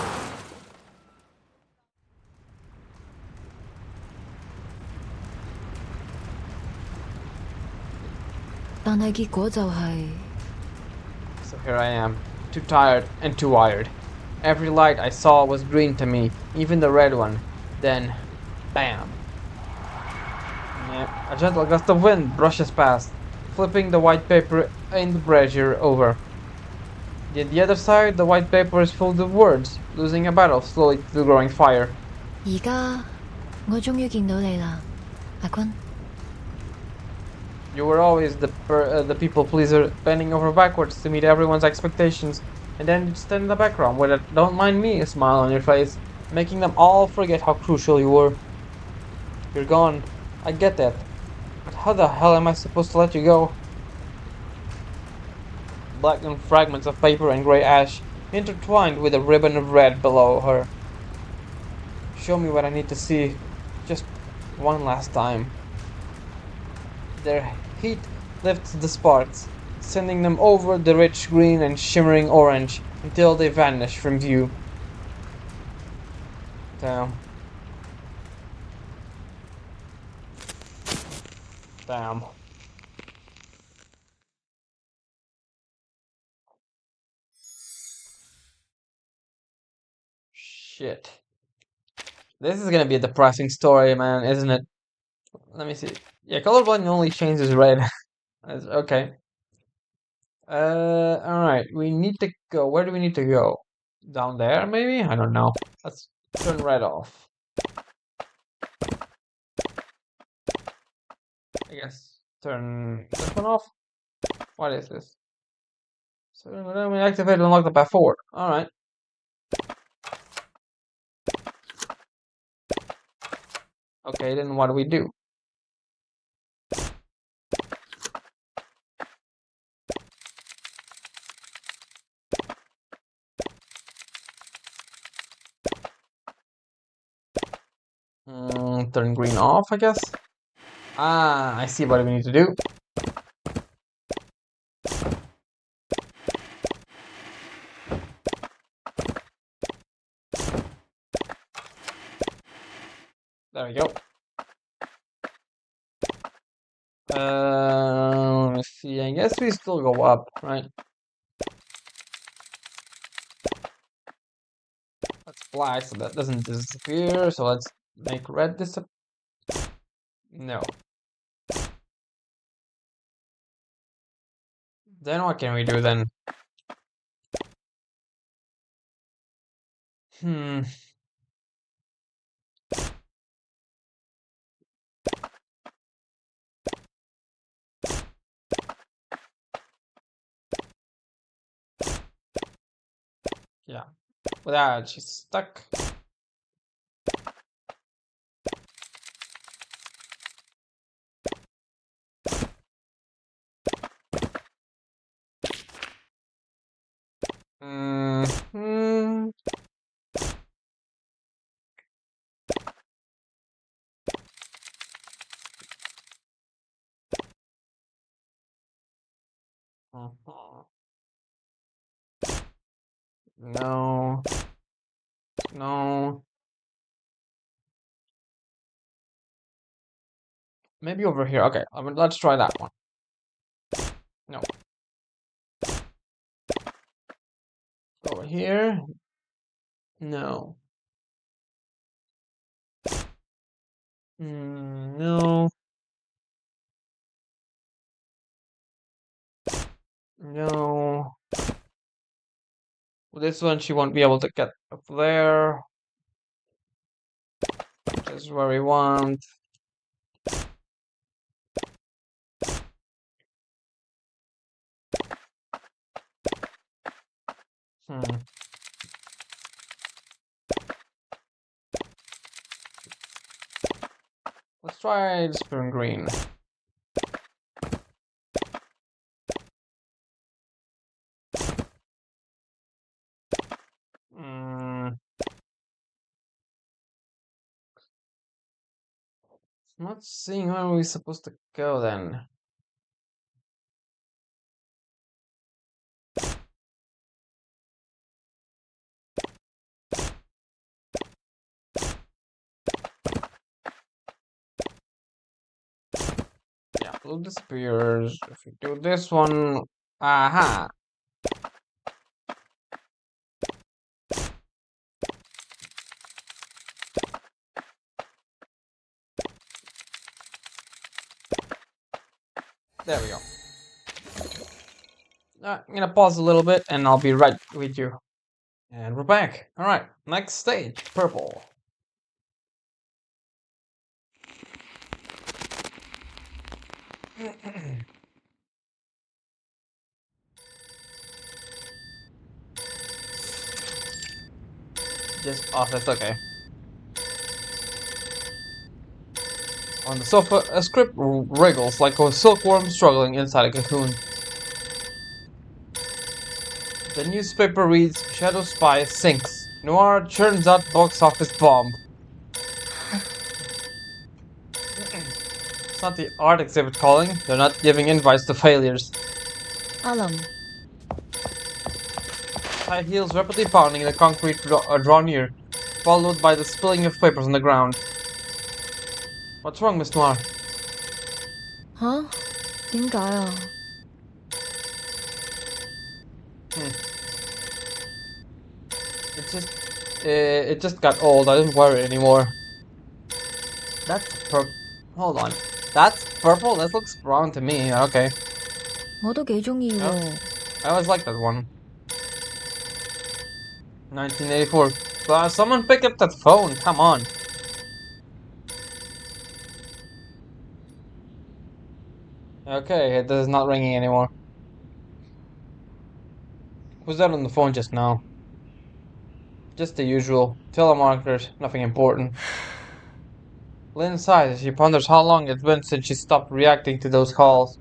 但係結果就係 So here I am, too tired and too wired. Every light I saw was green to me, even the red one. Then, bam. Yeah, a gentle gust of wind brushes past, flipping the white paper in the brazier over. On the other side, the white paper is filled with words, losing a battle slowly to the growing fire. 而家我終於見到你啦，阿君。 You were always the people pleaser, bending over backwards to meet everyone's expectations, and then you'd stand in the background with a "don't mind me" smile on your face, making them all forget how crucial you were. You're gone. I get that. But how the hell am I supposed to let you go? Blackened fragments of paper and grey ash, intertwined with a ribbon of red below her. Show me what I need to see, just one last time. Their heat lifts the sparks, sending them over the rich green and shimmering orange until they vanish from view. Damn. Damn. Shit. This is gonna be a depressing story, man, isn't it? Let me see. Yeah, colorblind only changes red. Okay. Alright. We need to go. Where do we need to go? Down there, maybe? I don't know. Let's turn red off. I guess turn this one off. What is this? So then we activate and unlock the path forward. Alright. Okay, then what do we do? Turn green off, I guess. Ah, I see what we need to do. There we go. Let me see. I guess we still go up, right? That's black, so that doesn't disappear. So let's make red disappear. No. Then what can we do then? Hmm. Yeah. With that, she's stuck. Hmm. No. No. Maybe over here. Okay, let's try that one. No. Over here. No. No. No. With this one, she won't be able to get up there, which is where we want. Hmm. Let's try spoon green. Not seeing where we're supposed to go then. Yeah, Blue disappears. If you do this one, aha. There we go. I'm gonna pause a little bit and I'll be right with you. And we're back. Alright, next stage, purple. Just off, that's okay. On the sofa, a script wriggles like a silkworm struggling inside a cocoon. The newspaper reads, Shadow Spy sinks. Noire churns out box office bomb. It's not the art exhibit calling, they're not giving invites to failures. Alam. High heels rapidly pounding in the concrete draw near, followed by the spilling of papers on the ground. What's wrong, Miss Noire? Huh? 點解啊? It just got old. I didn't wear it anymore. That's purple. Hold on. That's purple? That looks wrong to me. Okay. 我都幾鍾意喎. I always liked that one. 1984. Someone pick up that phone. Come on. Okay, it is not ringing anymore. Who's that on the phone just now? Just the usual. Telemarketers. Nothing important. Lynn sighs as she ponders how long it's been since she stopped reacting to those calls.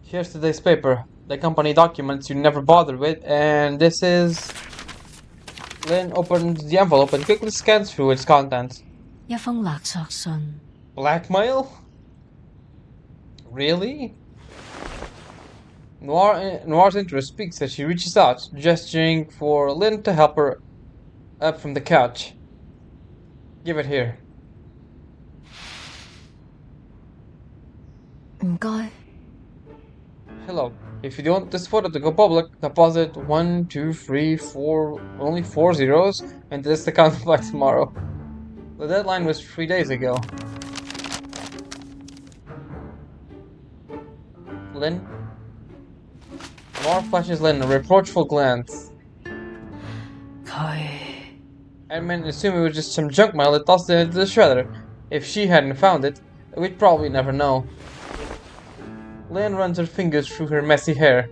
Here's today's paper. The company documents you never bothered with, and this is... Lynn opens the envelope and quickly scans through its contents. 一封勒索信. Blackmail? Really? Noire's interest speaks as she reaches out, gesturing for Lynn to help her up from the couch. Give it here. 唔該. Hello. If you don't want this photo to go public, deposit 1, 2, 3, 4, only 4 zeros, and this account by tomorrow. The deadline was 3 days ago. Lynn? Noire flashes Lynn a reproachful glance. 佢... Edmund assumed it was just some junk mail that tossed it into the shredder. If she hadn't found it, we'd probably never know. Lynn runs her fingers through her messy hair.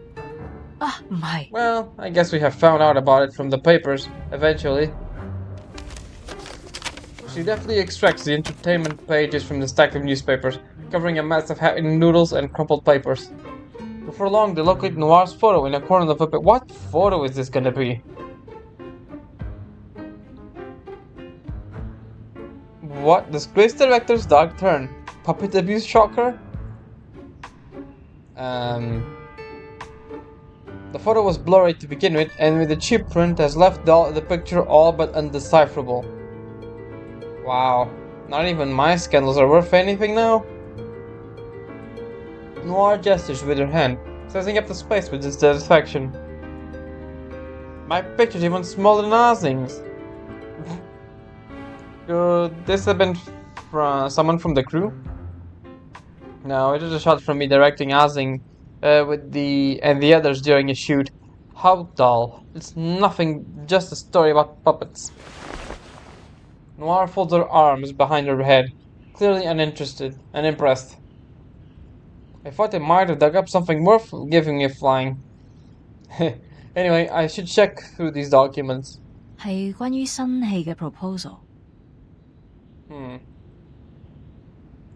啊，唔係. Well, I guess we have found out about it from the papers, eventually. She deftly extracts the entertainment pages from the stack of newspapers, covering a mass of happening noodles and crumpled papers. Before long, they locate Noire's photo in a corner of the paper. What photo is this gonna be? What? Disgraced director's dark turn. Puppet abuse shocker? The photo was blurry to begin with, and with the cheap print has left the picture all but undecipherable. Wow. Not even my scandals are worth anything now? Noire gestures with her hand, sizing up the space with dissatisfaction. My picture's even smaller than Ozing's. Could this have been someone from the crew? No, it is a shot from me directing Ozing with the others during a shoot. How dull. It's nothing, just a story about puppets. Noire folds her arms behind her head, clearly unimpressed. I thought I might have dug up something worth giving me a flying. Anyway, I should check through these documents. 係關於新戲嘅 proposal.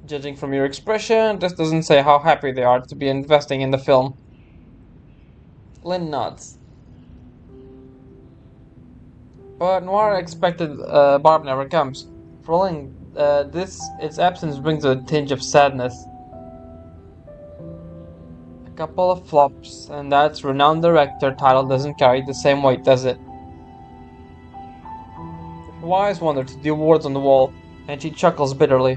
Judging from your expression, this doesn't say how happy they are to be investing in the film. Lynn nods. But Noire expected Barb never comes. For Lynn, its absence brings a tinge of sadness. A couple of flops, and that renowned director title doesn't carry the same weight, does it? Wise wonder to the awards on the wall, and she chuckles bitterly.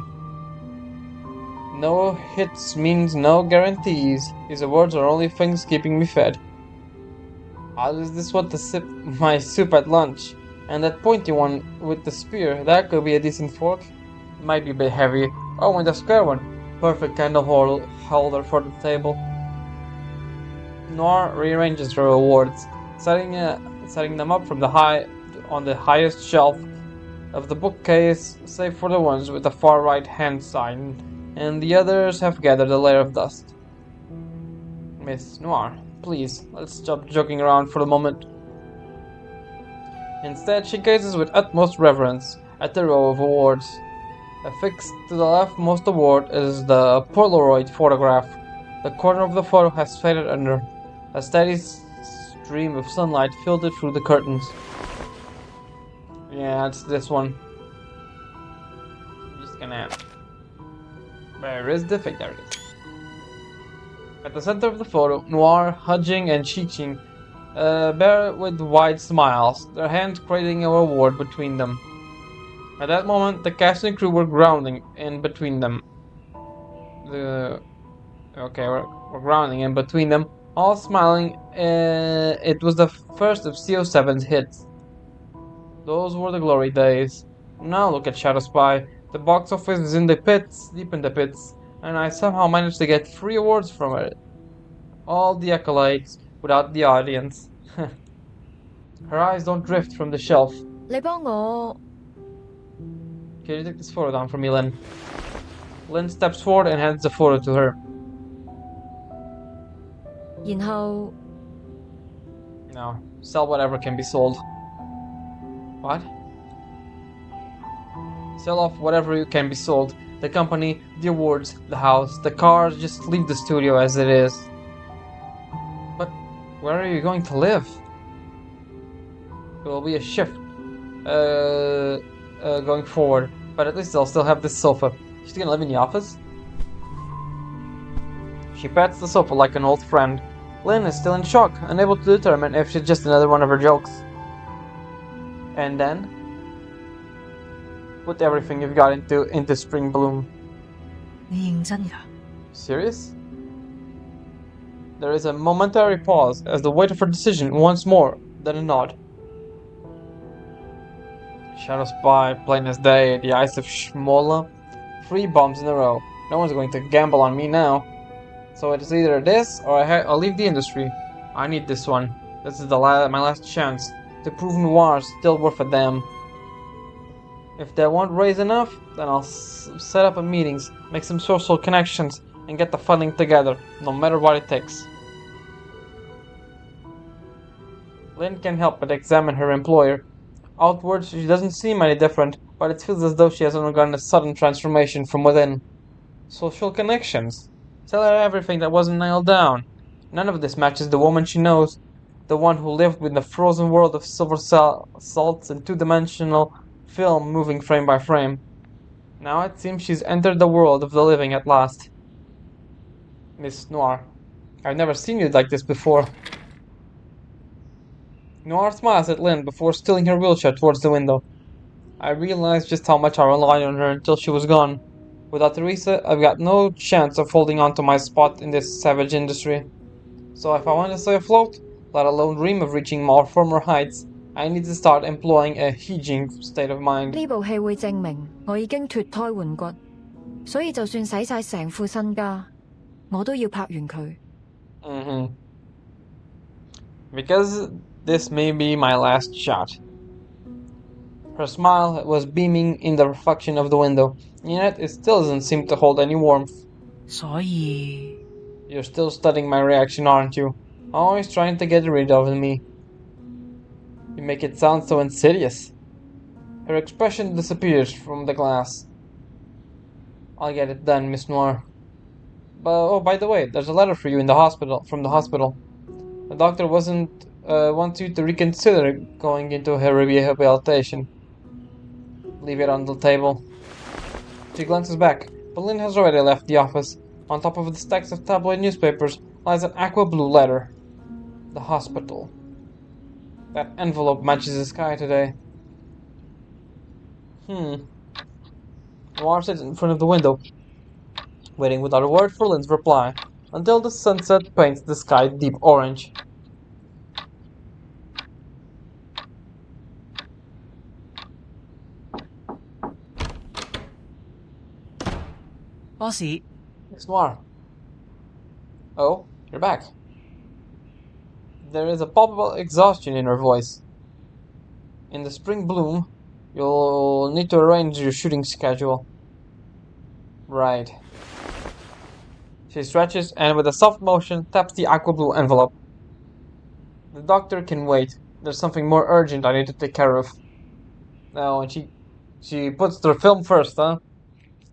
No hits means no guarantees. These awards are only things keeping me fed. How is this what to sip my soup at lunch? And that pointy one with the spear, that could be a decent fork. Might be a bit heavy. Oh, and the square one. Perfect candle holder for the table. Noire rearranges her awards, setting them up from on the highest shelf of the bookcase, save for the ones with the far right hand sign, and the others have gathered a layer of dust. Miss Noire, please, let's stop joking around for a moment. Instead, she gazes with utmost reverence at the row of awards. Affixed to the leftmost award is the Polaroid photograph. The corner of the photo has faded under. A steady stream of sunlight filtered through the curtains. Yeah, it's this one. I'm just gonna... Where is the fake? There it is. At the center of the photo, Noire, Hudging, and Cheeching bear with wide smiles, their hands cradling a reward between them. At that moment, the cast and crew were grounding in between them. We're grounding in between them, all smiling. It was the first of CO7's hits. Those were the glory days. Now look at Shadow Spy. The box office is in the pits, deep in the pits, and I somehow managed to get 3 awards from it. All the accolades, without the audience. Her eyes don't drift from the shelf. 你幫我 Can you take this photo down for me, Lynn? Lynn steps forward and hands the photo to her. 然後 No, sell whatever can be sold. What? Sell off whatever can be sold. The company, the awards, the house, the cars, just leave the studio as it is. But where are you going to live? It will be a shift going forward, but at least I'll still have this sofa. She's gonna live in the office? She pats the sofa like an old friend. Lynn is still in shock, unable to determine if she's just another one of her jokes. And then, put everything you've got into spring bloom. 你認真㗎？ Serious? There is a momentary pause as the wait for decision once more, then a nod. Shadow Spy, plain as day, the eyes of Shmola. 3 bombs in a row. No one's going to gamble on me now. So it's either this or I'll leave the industry. I need this one. This is my last chance to prove Noire's still worth a damn. If they won't raise enough, then I'll set up meetings, make some social connections, and get the funding together, no matter what it takes. Lynn can't help but examine her employer. Outwards, she doesn't seem any different, but it feels as though she has undergone a sudden transformation from within. Social connections. Tell her everything that wasn't nailed down. None of this matches the woman she knows, the one who lived in the frozen world of silver salts and two-dimensional film moving frame by frame. Now it seems she's entered the world of the living at last. Miss Noire, I've never seen you like this before. Noire smiles at Lynn before stealing her wheelchair towards the window. I realized just how much I relied on her until she was gone. Without Teresa, I've got no chance of holding on to my spot in this savage industry. So if I want to stay afloat, let alone dream of reaching more former heights, I need to start employing a hedging state of mind. 呢部戲會證明我已經脫胎換骨，所以就算使晒成副身家，我都要拍完佢。Because this may be my last shot. Her smile was beaming in the reflection of the window, yet it still doesn't seem to hold any warmth. 所以 You're still studying my reaction, aren't you? Always trying to get rid of me. You make it sound so insidious. Her expression disappears from the glass. I'll get it done, Miss Noire. But oh, by the way, there's a letter for you from the hospital. The doctor wants you to reconsider going into her rehabilitation. Leave it on the table. She glances back, but Lynn has already left the office. On top of the stacks of tabloid newspapers lies an aqua blue letter. The hospital. That envelope matches the sky today. Noire sits in front of the window, waiting without a word for Lynn's reply, until the sunset paints the sky deep orange. Bossy, It's Noire. Oh, you're back. There is a palpable exhaustion in her voice. In the spring bloom, you'll need to arrange your shooting schedule. Right. She stretches and with a soft motion taps the aqua blue envelope. The doctor can wait. There's something more urgent I need to take care of. No, and she puts the film first, huh?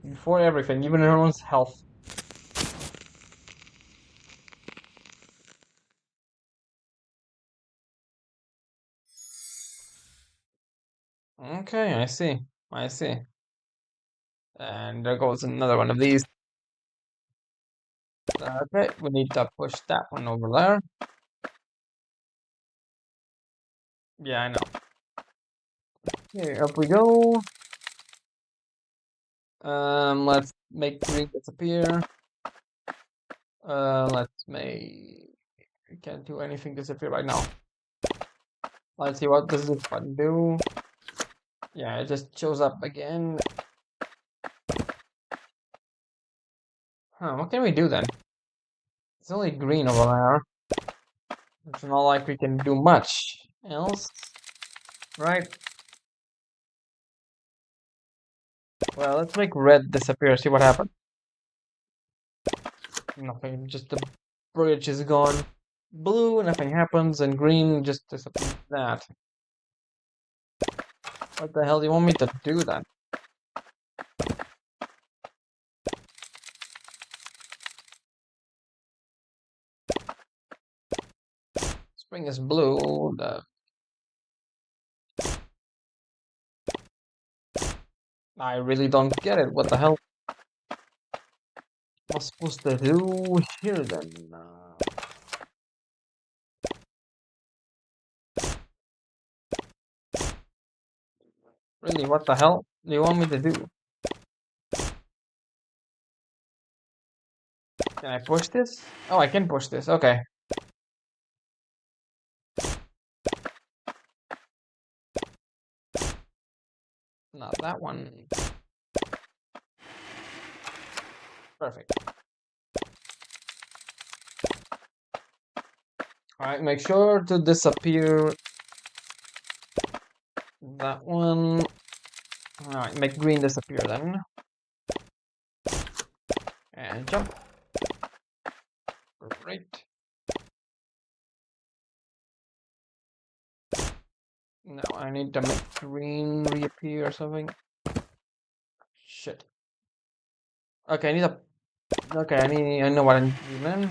Before everything, even her own health. Okay, I see. I see. And there goes another one of these. Okay, we need to push that one over there. Yeah, I know. Okay, up we go. Let's make green disappear. Let's make... We can't do anything disappear right now. Let's see what does this button do. Yeah, it just shows up again. Huh, what can we do then? It's only green over there. It's not like we can do much else, right? Well, let's make red disappear, see what happens. Nothing, just the bridge is gone. Blue, nothing happens, and green just disappears. That. What the hell do you want me to do then? Spring is blue. I really don't get it. What the hell am I supposed to do here then? Really, what the hell do you want me to do? Can I push this? Oh, I can push this. Okay. Not that one. Perfect. Alright, make sure to disappear that one. Alright, make green disappear then. And jump. Great. Now I need to make green reappear or something. Shit. Okay, I need a... Okay, I know what I need to do then.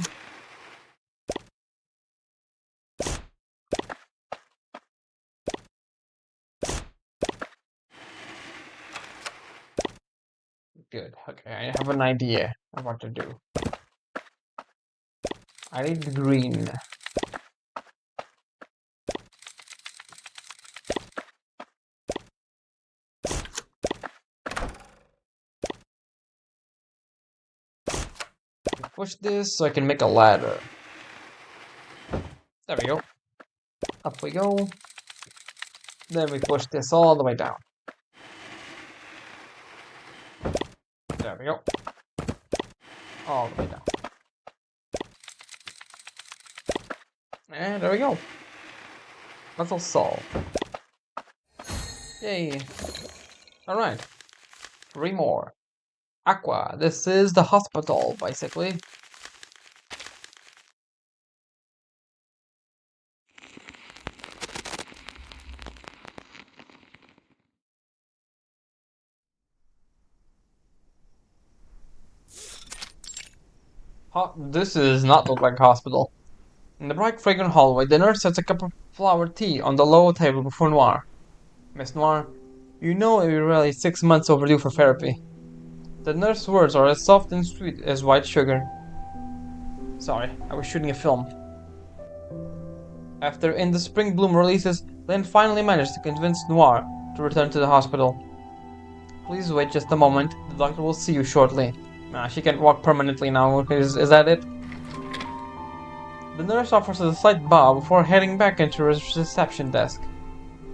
Good. Okay, I have an idea of what to do. I need green. Push this so I can make a ladder. There we go. Up we go. Then we push this all the way down. There we go. All the way down. And there we go. Puzzle solved. Yay. Alright. 3 more. Aqua. This is the hospital, basically. This does not look like a hospital. In the bright, fragrant hallway, the nurse sets a cup of flower tea on the low table before Noire. Miss Noire, you know you're really 6 months overdue for therapy. The nurse's words are as soft and sweet as white sugar. Sorry, I was shooting a film. After In the Spring Bloom releases, Lynn finally managed to convince Noire to return to the hospital. Please wait just a moment, the doctor will see you shortly. Nah, she can't walk permanently now. Is that it? The nurse offers a slight bow before heading back into her reception desk.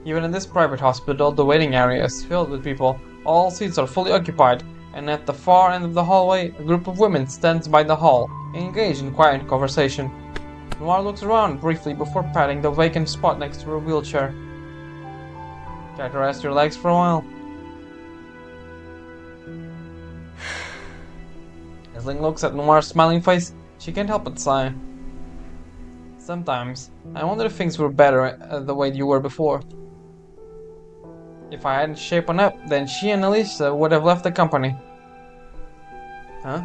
Even in this private hospital, the waiting area is filled with people. All seats are fully occupied, and at the far end of the hallway, a group of women stands by the hall, engaged in quiet conversation. Noire looks around briefly before patting the vacant spot next to her wheelchair. Try to rest your legs for a while. As Ling looks at Noire's smiling face, she can't help but sigh. Sometimes, I wonder if things were better the way you were before. If I hadn't shapen up, then she and Alicia would have left the company. Huh?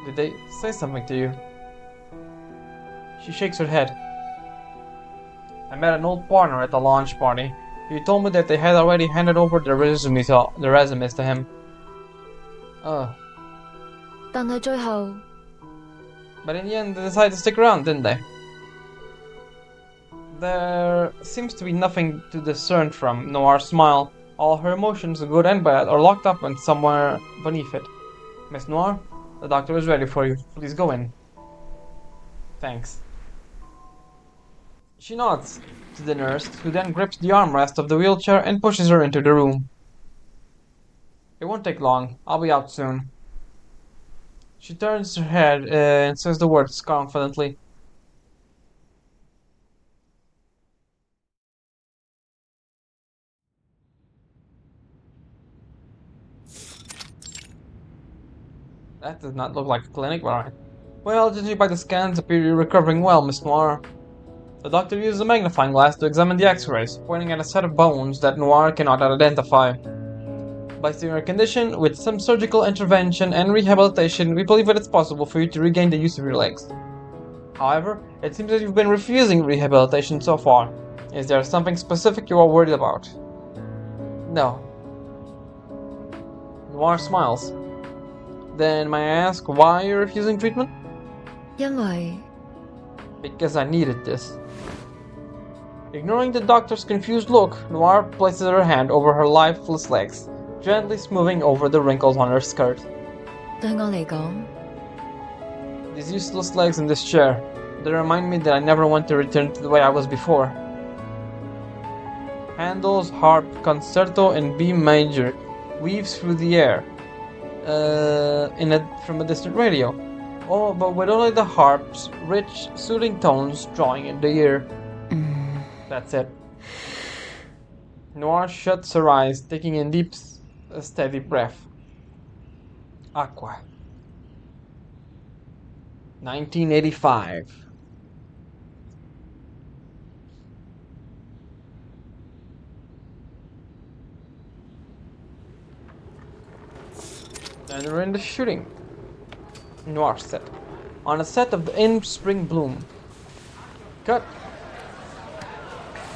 Did they say something to you? She shakes her head. I met an old partner at the launch party. He told me that they had already handed over their resumes to him. Oh. 但係最後 But in the end, they decided to stick around, didn't they? There seems to be nothing to discern from Noire's smile. All her emotions, good and bad, are locked up in somewhere beneath it. Miss Noire, the doctor is ready for you. Please go in. Thanks. She nods to the nurse, who then grips the armrest of the wheelchair and pushes her into the room. It won't take long. I'll be out soon. She turns her head and says the words confidently. That does not look like a clinic, but alright. Well, judging by the scans, appear you're recovering well, Miss Noire. The doctor uses a magnifying glass to examine the x-rays, pointing at a set of bones that Noire cannot identify. Based on your condition, with some surgical intervention and rehabilitation, we believe that it's possible for you to regain the use of your legs. However, it seems that you've been refusing rehabilitation so far. Is there something specific you are worried about? No. Noire smiles. Then may I ask why you're refusing treatment? 因為 Because I needed this. Ignoring the doctor's confused look, Noire places her hand over her lifeless legs, gently smoothing over the wrinkles on her skirt. 對我嚟講， These useless legs in this chair, they remind me that I never want to return to the way I was before. Handel's harp concerto in B major weaves through the air from a distant radio. Oh, but with only the harp's rich, soothing tones drawing in the ear. That's it. Noire shuts her eyes, taking in deep, steady breath. Aqua. 1985. And we're in the shooting. Noire set. On a set of the In Spring Bloom. Cut.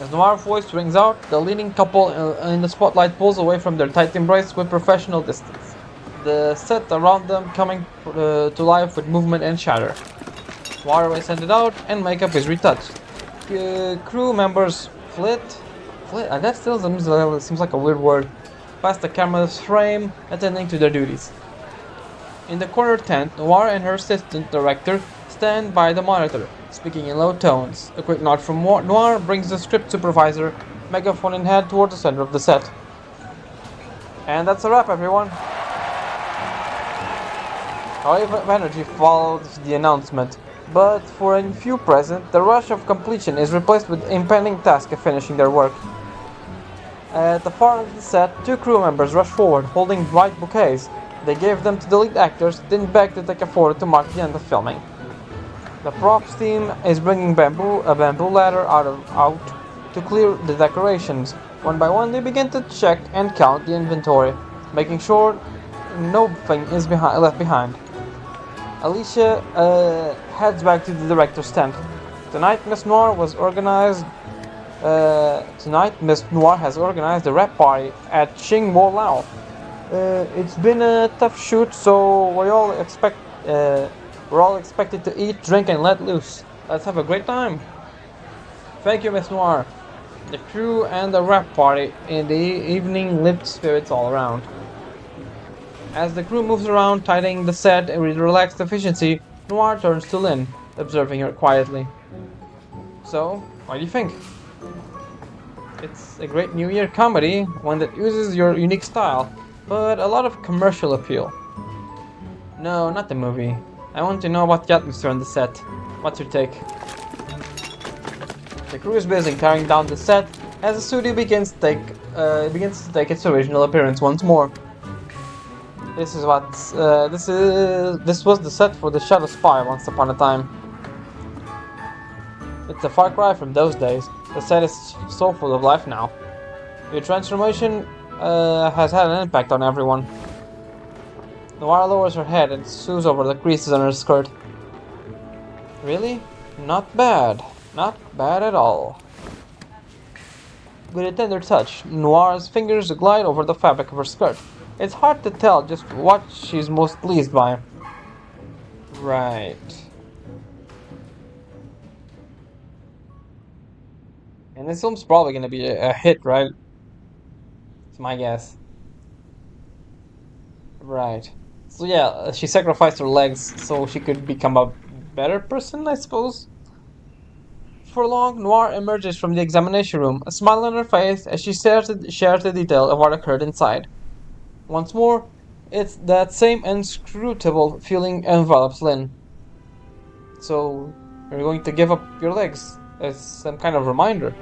As Noire's voice rings out, the leading couple in the spotlight pulls away from their tight embrace with professional distance. The set around them coming to life with movement and shatter. Water is sent out and makeup is retouched. Crew members flit, that still seems like a weird word, past the camera's frame, attending to their duties. In the corner tent, Noire and her assistant director stand by the monitor, speaking in low tones. A quick nod from Noire brings the script supervisor, megaphone in hand, toward the center of the set. And that's a wrap, everyone. A wave of energy follows the announcement, but for a few present, the rush of completion is replaced with the impending task of finishing their work. At the far end of the set, two crew members rush forward, holding bright bouquets. They gave them to the lead actors, then beg to take a photo to mark the end of filming. The props team is bringing a bamboo ladder out to clear the decorations. One by one, they begin to check and count the inventory, making sure nothing is left behind. Alicia heads back to the director's tent. Tonight, Miss Noire has organized a rap party at Xing Wo Lao. It's been a tough shoot, so we're all expected to eat, drink, and let loose. Let's have a great time. Thank you, Miss Noire. The crew and the rap party in the evening lift spirits all around. As the crew moves around, tightening the set with relaxed efficiency, Noire turns to Lynn, observing her quietly. So, what do you think? It's a great New Year comedy, one that uses your unique style, but a lot of commercial appeal. No, not the movie. I want to know about the atmosphere on the set. What's your take? The crew is busy tearing down the set as the studio begins to take its original appearance once more. This was the set for the Shadow Spy once upon a time. It's a far cry from those days. The set is so full of life now. Your transformation has had an impact on everyone. Noire lowers her head and smooths over the creases on her skirt. Really? Not bad. Not bad at all. With a tender touch, Noire's fingers glide over the fabric of her skirt. It's hard to tell just what she's most pleased by. Right. And this film's probably gonna be a hit, right? It's my guess. Right. So yeah, she sacrificed her legs so she could become a better person, I suppose? For long, Noire emerges from the examination room, a smile on her face as she shares the detail of what occurred inside. Once more, it's that same inscrutable feeling envelops Lynn. So, you're going to give up your legs as some kind of reminder.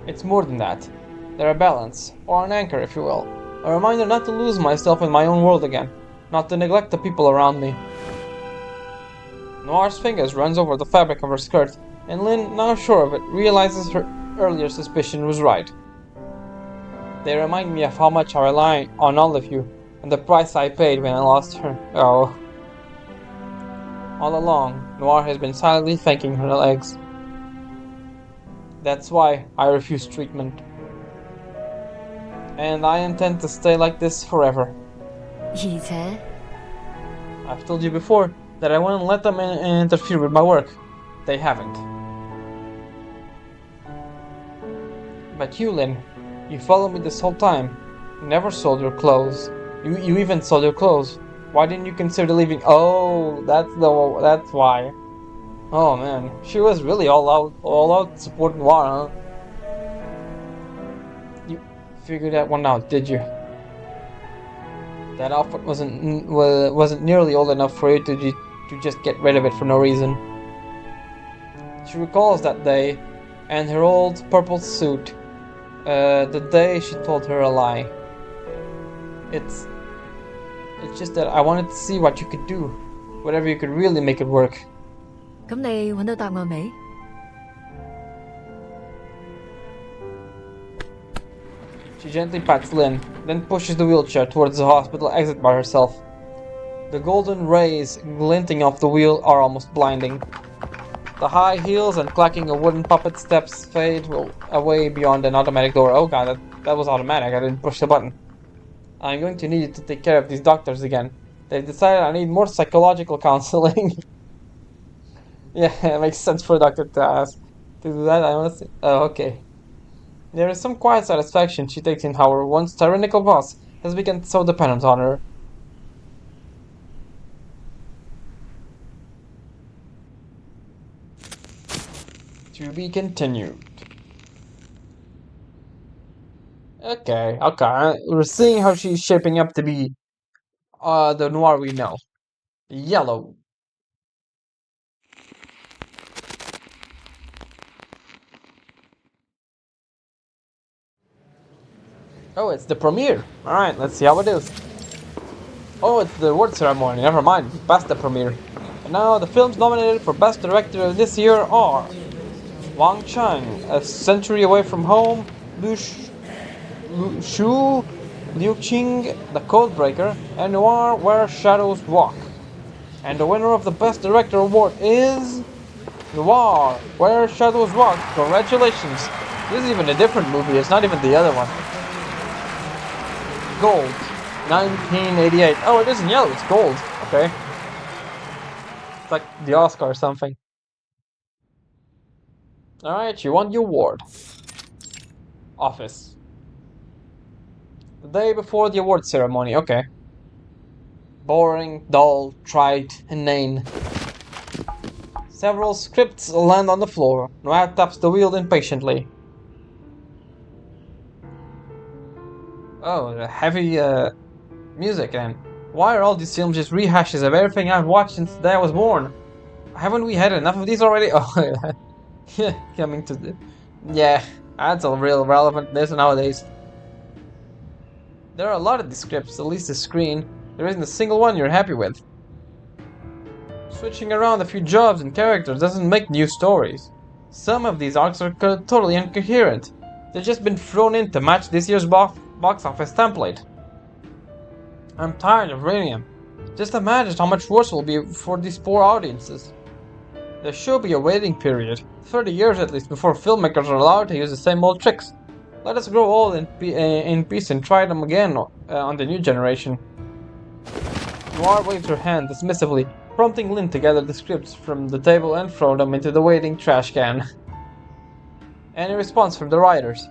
It's more than that. They're a balance, or an anchor, if you will. A reminder not to lose myself in my own world again, not to neglect the people around me. Noire's fingers runs over the fabric of her skirt, and Lynn, now sure of it, realizes her earlier suspicion was right. They remind me of how much I rely on all of you, and the price I paid when I lost her. Oh. All along, Noire has been silently thanking her legs. That's why I refuse treatment. And I intend to stay like this forever. 而且 I've told you before that I wouldn't let them interfere with my work. They haven't. But you, Lynn, you followed me this whole time. You never sold your clothes. You even sold your clothes. Why didn't you consider leaving? Oh, that's why. Oh man, she was really all out supporting Noire, huh? You figured that one out, did you? That outfit wasn't nearly old enough for you to just get rid of it for no reason. She recalls that day and her old purple suit. The day she told her a lie. It's just that I wanted to see what you could do, whatever you could really make it work. 咁你揾到答案未？ She gently pats Lynn, then pushes the wheelchair towards the hospital exit by herself. The golden rays glinting off the wheel are almost blinding. The high heels and clacking of wooden puppet steps fade away beyond an automatic door. Oh god, that was automatic. I didn't push the button. I'm going to need to take care of these doctors again. They've decided I need more psychological counseling. Yeah, it makes sense for a doctor to ask to do that. I honestly. Oh, okay. There is some quiet satisfaction she takes in how her once tyrannical boss has become so dependent on her. To be continued. Okay. We're seeing how she's shaping up to be the Noire we know. Yellow. Oh, it's the premiere. Alright, let's see how it is. Oh, it's the award ceremony. Never mind. Past the premiere. And now the films nominated for Best Director this year are Wang Chang, A Century Away from Home, Shu Liu Qing, The Codebreaker, and Noire Where Shadows Walk. And the winner of the Best Director award is Noire Where Shadows Walk. Congratulations. This is even a different movie. It's not even the other one. Gold. 1988. Oh, it isn't yellow, it's gold. Okay. It's like the Oscar or something. Alright, you won the award. Office. The day before the award ceremony, okay. Boring, dull, trite, inane. Several scripts land on the floor. Noire taps the wheel impatiently. Oh, the heavy music, and why are all these films just rehashes of everything I've watched since the day I was born? Haven't we had enough of these already? Oh, yeah, coming to the... Yeah, that's a real relevant this nowadays. There are a lot of these scripts, at least the screen. There isn't a single one you're happy with. Switching around a few jobs and characters doesn't make new stories. Some of these arcs are totally incoherent. They've just been thrown in to match this year's box office template. I'm tired of reading them. Just imagine how much worse it will be for these poor audiences. There should be a waiting period, 30 years at least, before filmmakers are allowed to use the same old tricks. Let us grow old in peace and try them again on the new generation. Noire waves her hand dismissively, prompting Lynn to gather the scripts from the table and throw them into the waiting trash can. Any response from the writers?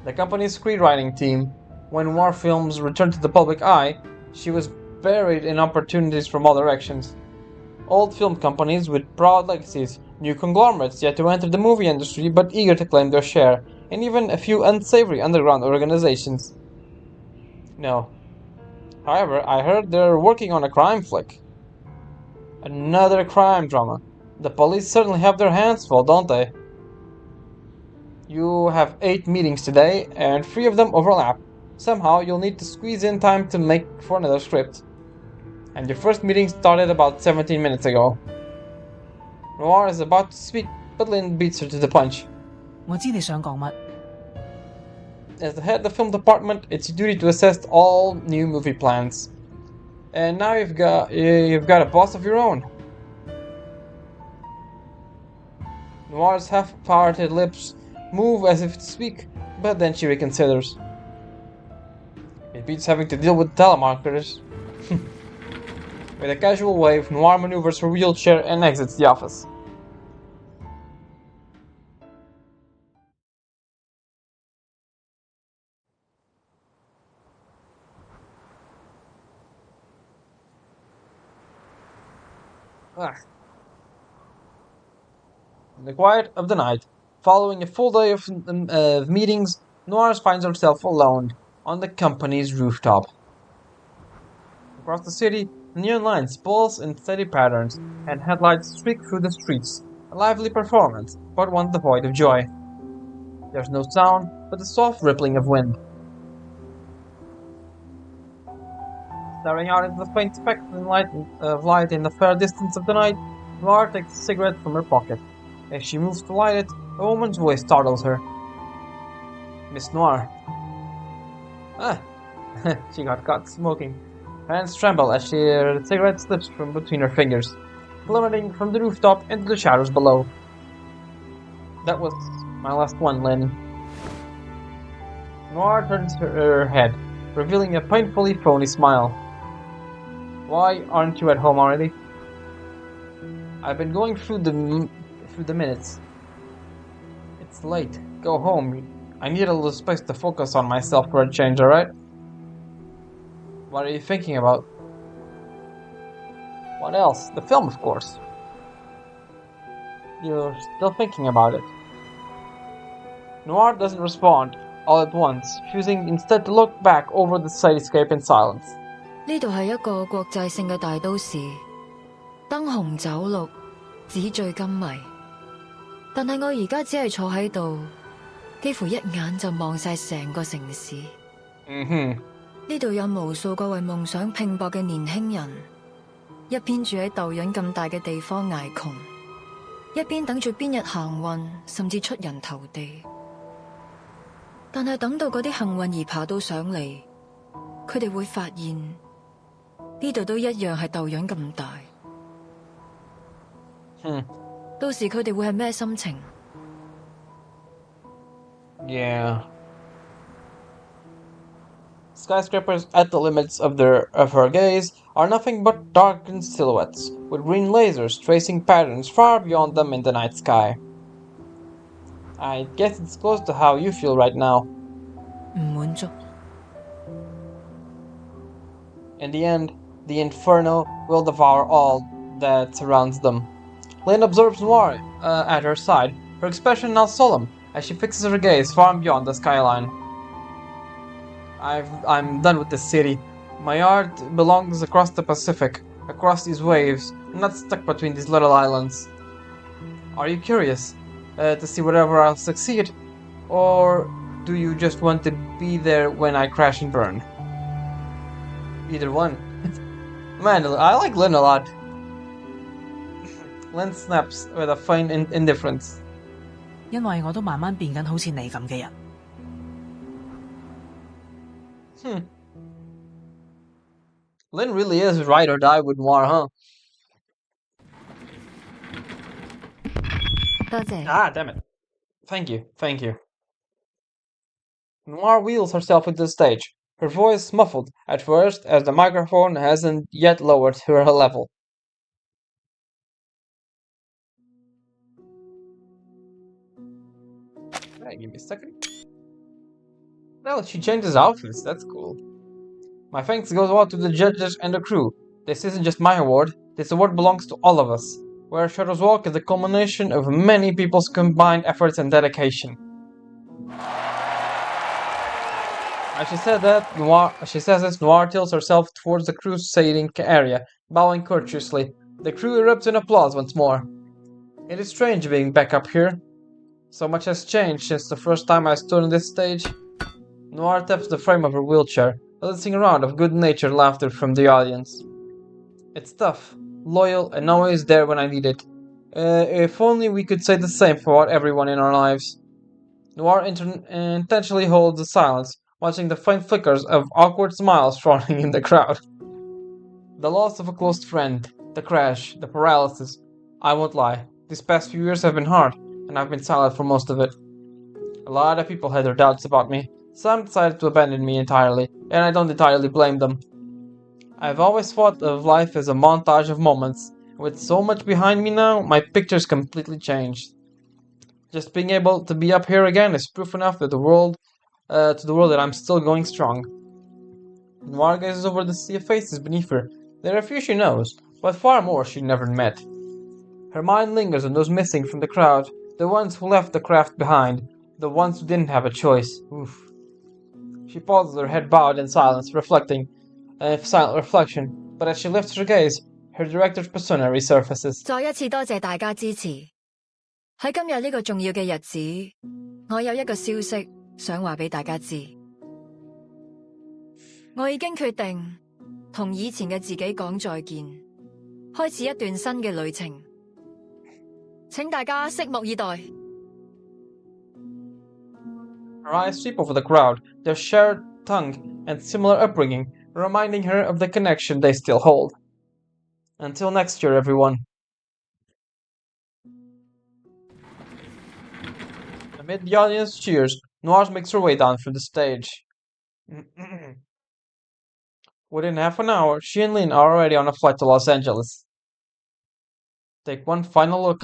The company's screenwriting team. When Noire films returned to the public eye, she was buried in opportunities from all directions. Old film companies with proud legacies, new conglomerates yet to enter the movie industry but eager to claim their share, and even a few unsavory underground organizations. No. However, I heard they're working on a crime flick. Another crime drama. The police certainly have their hands full, don't they? You have 8 meetings today, and 3 of them overlap. Somehow, you'll need to squeeze in time to make for another script. And your first meeting started about 17 minutes ago. Noire is about to speak, but Lynn beats her to the punch. 我知你想講乜。 As the head of the film department, it's your duty to assess all new movie plans. And now you've got a boss of your own. Noire's half-parted lips move as if to speak, but then she reconsiders. It beats having to deal with telemarketers. With a casual wave, Noire maneuvers her wheelchair and exits the office. In the quiet of the night, following a full day of meetings, Noire finds herself alone on the company's rooftop. Across the city, neon lights pulse in steady patterns, and headlights streak through the streets. A lively performance, but one devoid of joy. There's no sound, but the soft rippling of wind. Staring out into the faint speck of light in the fair distance of the night, Noire takes a cigarette from her pocket. As she moves to light it, a woman's voice startles her. Miss Noire. Ah, she got caught smoking. Her hands tremble as the cigarette slips from between her fingers, plummeting from the rooftop into the shadows below. That was my last one, Lynn. Noire turns her head, revealing a painfully phony smile. Why aren't you at home already? I've been going through the minutes. It's late. Go home. I need a little space to focus on myself for a change, alright? What are you thinking about? What else? The film, of course. You're still thinking about it. Noire doesn't respond all at once, choosing instead to look back over the cityscape in silence. 呢度係一個國際性嘅大都市，燈紅酒綠，紙醉金迷。但係我而家只係坐喺度，幾乎一眼就望晒成個城市。呢度有無數個為夢想拼搏嘅年輕人，一邊住喺豆潤咁大嘅地方捱窮，一邊等住邊日行運，甚至出人頭地。但係等到嗰啲幸運兒爬到上嚟，佢哋會發現呢度都一樣係豆潤咁大。到時佢哋會係咩心情？ Yeah. Skyscrapers at the limits of her gaze are nothing but darkened silhouettes, with green lasers tracing patterns far beyond them in the night sky. I guess it's close to how you feel right now. 唔滿足。In the end, the inferno will devour all that surrounds them. Lynn observes Noire at her side, her expression now solemn, as she fixes her gaze far beyond the skyline. I'm done with this city. My art belongs across the Pacific, across these waves, not stuck between these little islands. Are you curious to see whatever I'll succeed? Or do you just want to be there when I crash and burn? Either one. Man, I like Lynn a lot. Lynn snaps with a fine indifference. 因為我都慢慢變緊好似你咁嘅人。Lynn really is ride or die with Noire, huh? 多謝。 Ah, damn it. Thank you. Noire wheels herself into the stage, her voice muffled at first as the microphone hasn't yet lowered to her level. Alright, give me a second. Well, she changes outfits, that's cool. My thanks goes out to the judges and the crew. This isn't just my award, this award belongs to all of us. Where Shadows Walk is the culmination of many people's combined efforts and dedication. As she says this, Noire tilts herself towards the crew's seating area, bowing courteously. The crew erupts in applause once more. It is strange being back up here. So much has changed since the first time I stood on this stage. Noire taps the frame of her wheelchair, eliciting a round of good-natured laughter from the audience. It's tough, loyal, and always there when I need it. If only we could say the same for everyone in our lives. Noire intentionally holds a silence, watching the faint flickers of awkward smiles forming in the crowd. The loss of a close friend, the crash, the paralysis. I won't lie, these past few years have been hard, and I've been silent for most of it. A lot of people had their doubts about me. Some decided to abandon me entirely, and I don't entirely blame them. I've always thought of life as a montage of moments. With so much behind me now, my picture's completely changed. Just being able to be up here again is proof enough that the world that I'm still going strong. Noire gazes over the sea of faces beneath her. There are few she knows, but far more she never met. Her mind lingers on those missing from the crowd, the ones who left the craft behind, the ones who didn't have a choice. Oof. She pauses, her head bowed in silence, silent reflection. But as she lifts her gaze, her director's persona resurfaces. 再一次多謝大家支持。喺今日呢個重要嘅日子，我有一個消息想話俾大家知。我已經決定同以前嘅自己講再見，開始一段新嘅旅程。請大家拭目以待。Her eyes sweep over the crowd, their shared tongue and similar upbringing, reminding her of the connection they still hold. Until next year, everyone. Amid the audience cheers, Noire makes her way down from the stage. Within half an hour, she and Lynn are already on a flight to Los Angeles. Take one final look.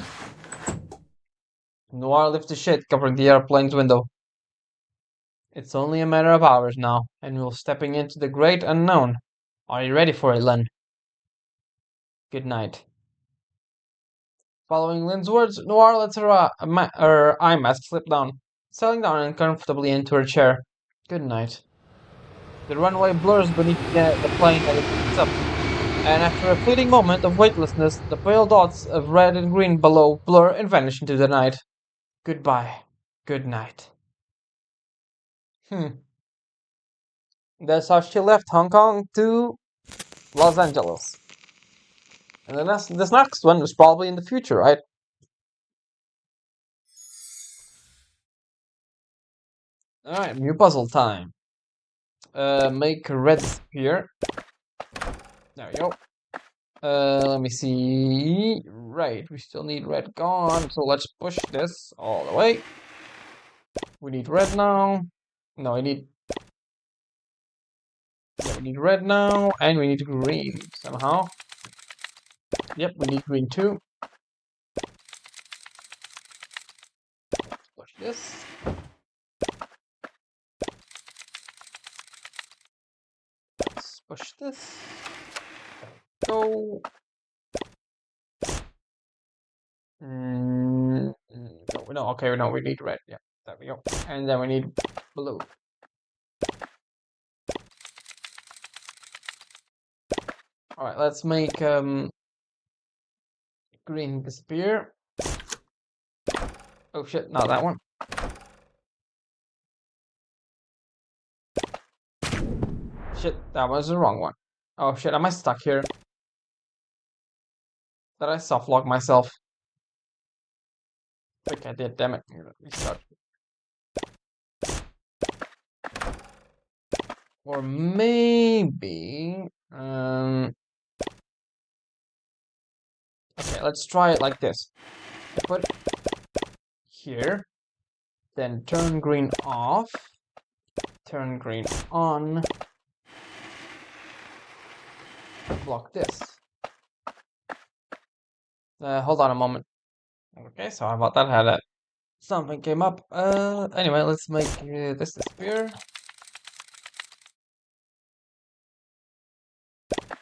Noire lifts the shade covering the airplane's window. It's only a matter of hours now, and we're stepping into the great unknown. Are you ready for it, Lynn? Good night. Following Lynn's words, Noire lets her eye mask slip down, settling down uncomfortably into her chair. Good night. The runway blurs beneath the plane as it picks up, and after a fleeting moment of weightlessness, the pale dots of red and green below blur and vanish into the night. Goodbye. Good night. That's how she left Hong Kong to Los Angeles. And then this next one was probably in the future, right? Alright, new puzzle time. Make red disappear. There we go. Let me see. Right, we still need red gone, so let's push this all the way. We need red now. No, we need red now, and we need green somehow. Yep, we need green too. Push this. push this. Go. No, no, okay, no, we need red. Yeah, there we go. And then we need blue. All right, let's make green disappear. Oh shit, not that one. Shit, that was the wrong one. Oh shit, am I stuck here? Did I soft lock myself? I think I did, damn it. Restart. Or maybe okay, let's try it like this. Put here, then turn green off, turn green on, block this. Hold on a moment. Okay, sorry about that. Had something came up. Anyway, let's make this disappear.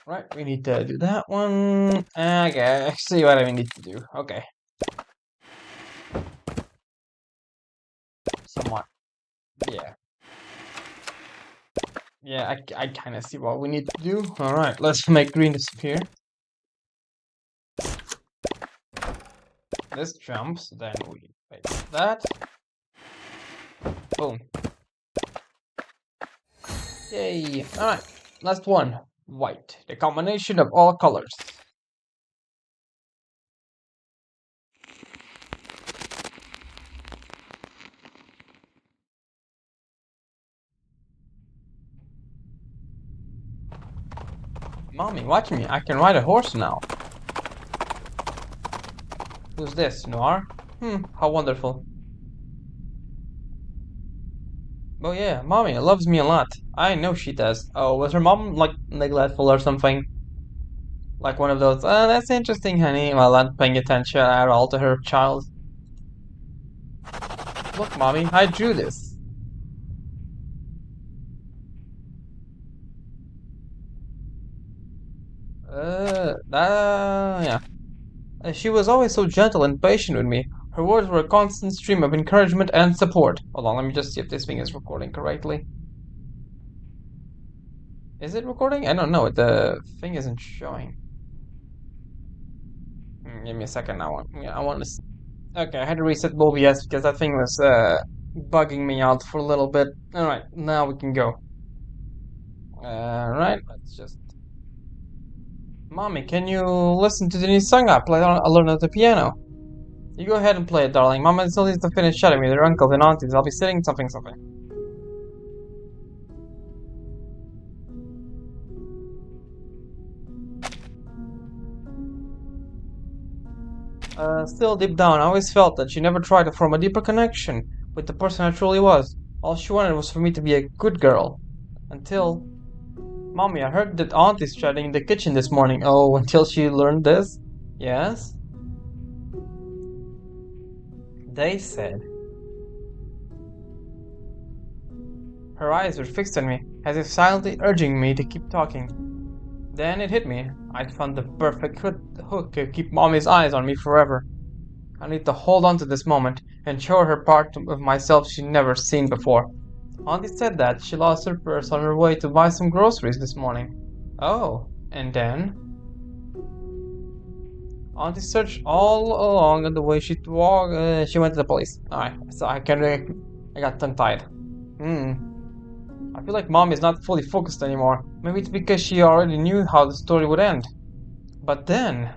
Right, we need to do that one. Okay, I see what I need to do. Okay. Somewhat. Yeah. Yeah, I kind of see what we need to do. Alright, let's make green disappear. This jumps, then we make that. Boom. Yay. Alright, last one. White. The combination of all colors. Mommy, watch me. I can ride a horse now. Who's this, Noire? How wonderful. Oh yeah, Mommy loves me a lot. I know she does. Oh, was her mom, like, neglectful or something? Like one of those, that's interesting, honey, while not paying attention at all to her child. Look, Mommy, I drew this. Yeah. She was always so gentle and patient with me. Her words were a constant stream of encouragement and support. Hold on, let me just see if this thing is recording correctly. Is it recording? I don't know. The thing isn't showing. Give me a second. I want to. Okay, I had to reset OBS because that thing was bugging me out for a little bit. All right, now we can go. Right, let's just. Mommy, can you listen to the new song I played alone at the piano? You go ahead and play it, darling. Mama still needs to finish chatting with her uncles and aunties. I'll be sitting something. Still deep down, I always felt that she never tried to form a deeper connection with the person I truly was. All she wanted was for me to be a good girl. Until... Mommy, I heard that auntie's chatting in the kitchen this morning. Oh, until she learned this? Yes? They said... Her eyes were fixed on me, as if silently urging me to keep talking. Then it hit me. I'd found the perfect hook to keep Mommy's eyes on me forever. I need to hold on to this moment and show her part of myself she'd never seen before. Auntie said that she lost her purse on her way to buy some groceries this morning. Oh, and then? Auntie searched all along on the way she walked. She went to the police. Alright, so I got tongue-tied. I feel like Mom is not fully focused anymore. Maybe it's because she already knew how the story would end. But then...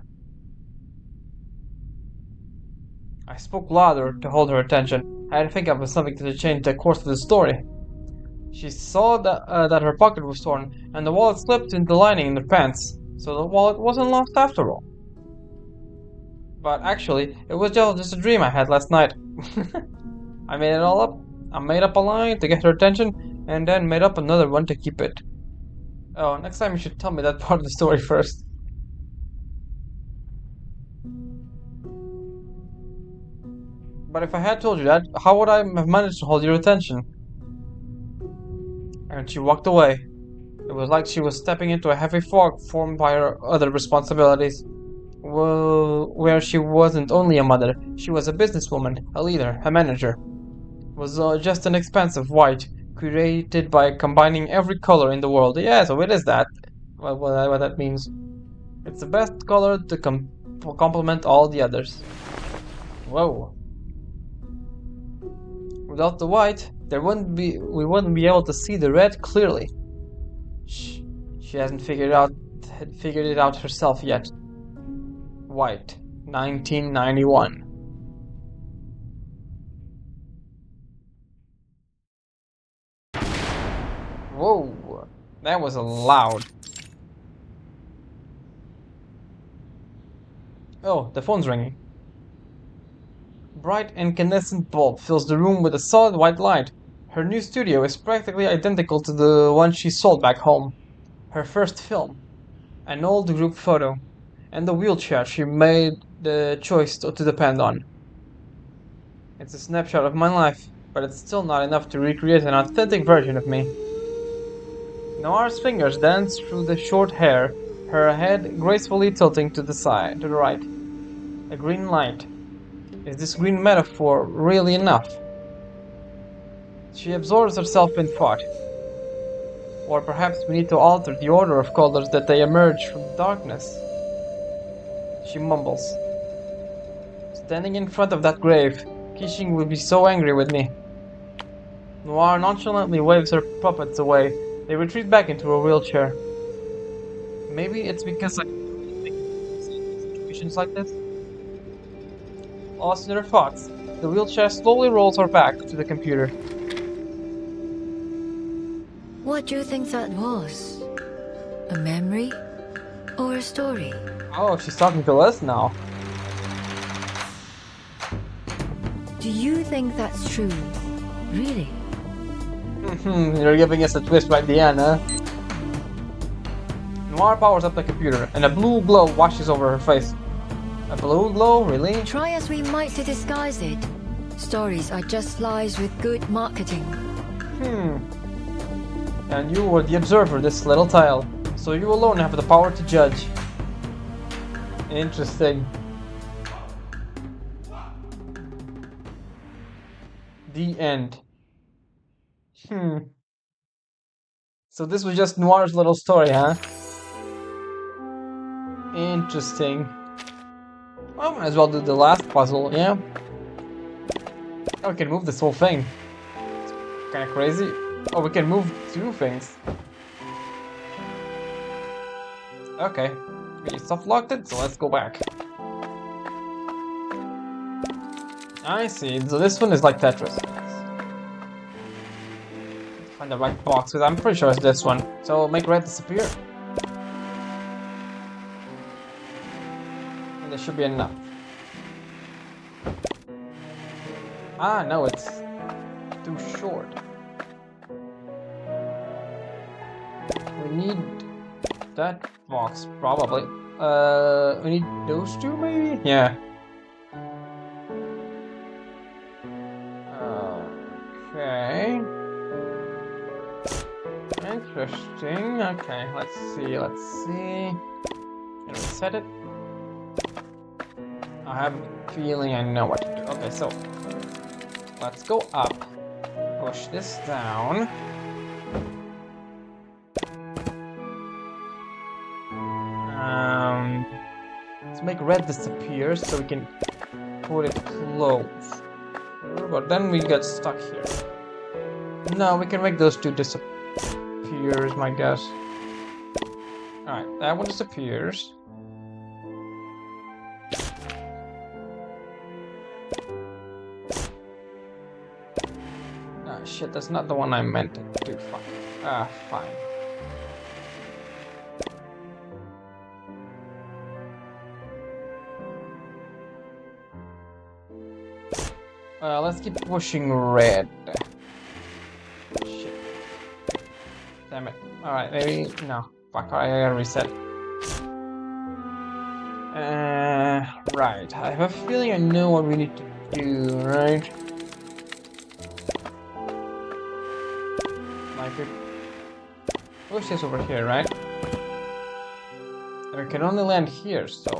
I spoke louder to hold her attention. I had to think of something to change the course of the story. She saw that her pocket was torn, and the wallet slipped into the lining in her pants. So the wallet wasn't lost after all. But actually, it was just a dream I had last night. I made it all up. I made up a line to get her attention, and then made up another one to keep it. Oh, next time you should tell me that part of the story first. But if I had told you that, how would I have managed to hold your attention? And she walked away. It was like she was stepping into a heavy fog formed by her other responsibilities. Well, where she wasn't only a mother, she was a businesswoman, a leader, a manager. It was just an expanse of white, created by combining every color in the world. Yeah, so it is that. What that means. It's the best color to complement all the others. Whoa. Without the white, we wouldn't be able to see the red clearly. She hasn't figured it out herself yet. White, 1991. Whoa, that was loud. Oh, the phone's ringing. Bright incandescent bulb fills the room with a solid white light. Her new studio is practically identical to the one she sold back home. Her first film, an old group photo, and the wheelchair she made the choice to depend on. It's a snapshot of my life, but it's still not enough to recreate an authentic version of me. Noire's fingers dance through the short hair, her head gracefully tilting to the right. A green light. Is this green metaphor really enough? She absorbs herself in thought. Or perhaps we need to alter the order of colors that they emerge from the darkness. She mumbles. Standing in front of that grave, Kishing would be so angry with me. Noire nonchalantly waves her puppets away. They retreat back into her wheelchair. Maybe it's because I think situations like this. Lost in her thoughts, the wheelchair slowly rolls her back to the computer. What do you think that was? A memory? Or a story? Oh, she's talking to us now. Do you think that's true? Really? You're giving us a twist right at the end, huh? Noire powers up the computer, and a blue glow washes over her face. A blue glow? Really? Try as we might to disguise it. Stories are just lies with good marketing. And you were the observer, this little tile. So you alone have the power to judge. Interesting. The end. So this was just Noire's little story, huh? Interesting. Well, might as well do the last puzzle, yeah? Oh, we can move this whole thing. It's kinda crazy. Oh, we can move two things. Okay. We soft locked it, so let's go back. I see. So this one is like Tetris. Find the right box, because I'm pretty sure it's this one. So make red disappear. And there should be enough. Ah, no, it's too short. We need that box, probably. We need those two, maybe? Yeah. Okay. Interesting. Okay, let's see. Can we set it? I have a feeling I know what to do. Okay, so let's go up. Push this down. Let's make red disappear so we can put it close. But then we get stuck here. No, we can make those two disappear, is my guess. Alright, that one disappears. Ah, shit, that's not the one I meant to do. Fuck. Ah, fine. Let's keep pushing red. Shit. Damn it. Alright, maybe... No. Fuck, I gotta reset. Right. I have a feeling I know what we need to do, right? Like it. Push this over here, right? I can only land here, so...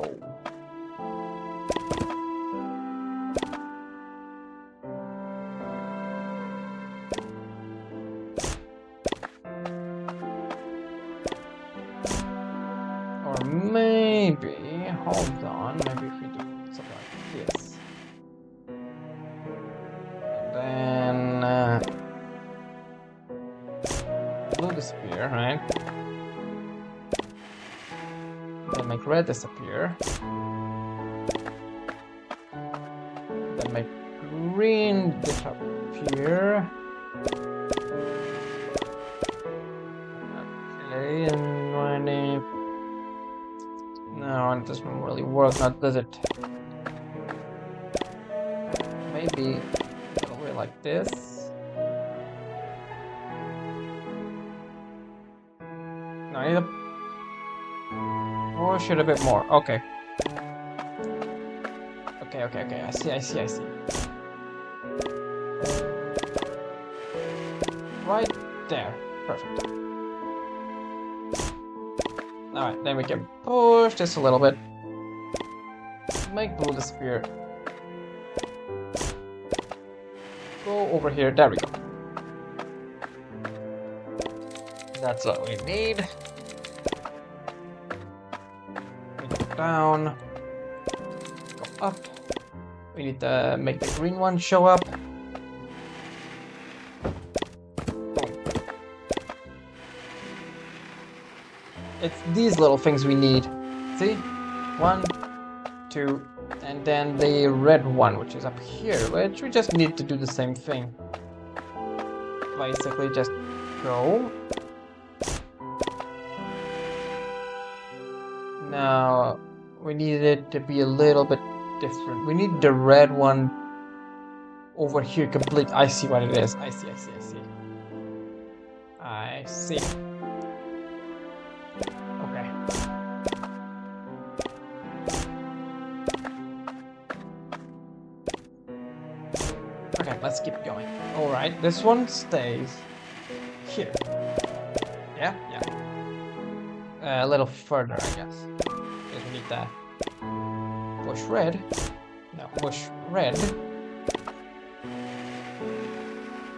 Or maybe... Hold on, maybe if we do something like this. And then... blue disappear, right? Then make red disappear. Then make green disappear. Okay, and when it... No, it doesn't really work, not does it? Maybe a way like this. No, I need to push it a bit more. Okay. Okay. I see. Right there. Perfect. Alright, then we can push this a little bit. Make blue disappear. Go over here. There we go. That's what we need. We go down. Go up. We need to make the green one show up. It's these little things we need. See? 1, 2, and then the red one, which is up here, which we just need to do the same thing. Basically, just go. Now, we need it to be a little bit different. We need the red one over here complete. I see what it is. I see. Okay. Okay, let's keep going. Alright, this one stays here. Yeah. A little further, I guess. Because we need that. Push red. No, push red.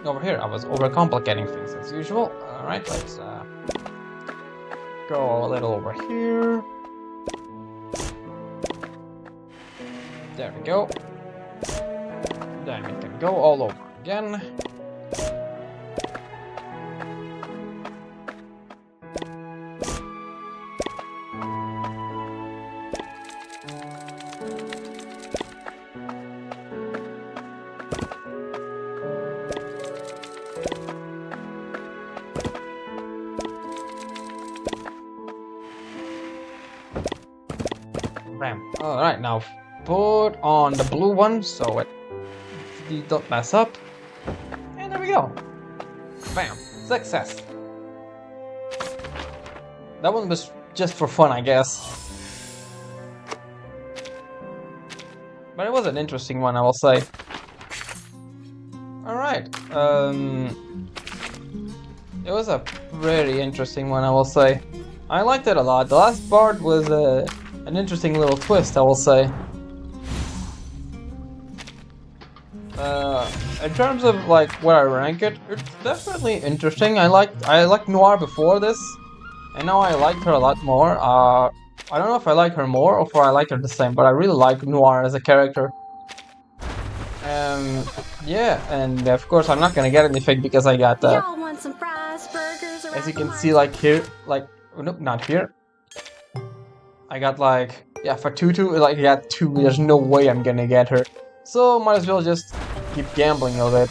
Over here, I was overcomplicating things as usual. Alright, let's go a little over here. There we go. Then we can go all over again. Bam. Alright, now put on the blue one so you don't mess up. And there we go. Bam. Success. That one was just for fun, I guess. But it was an interesting one, I will say. Alright. It was a pretty interesting one, I will say. I liked it a lot. The last part was an interesting little twist, I will say. In terms of like where I rank it, it's definitely interesting. I liked Noire before this, and now I like her a lot more. I don't know if I like her more or if I like her the same, but I really like Noire as a character. Yeah, and of course I'm not gonna get anything because I got Y'all want some fries, burgers, or as you can see, like here, like nope, not here. I got like, yeah, for 2-2, like I got 2, there's no way I'm gonna get her. So might as well just keep gambling a bit.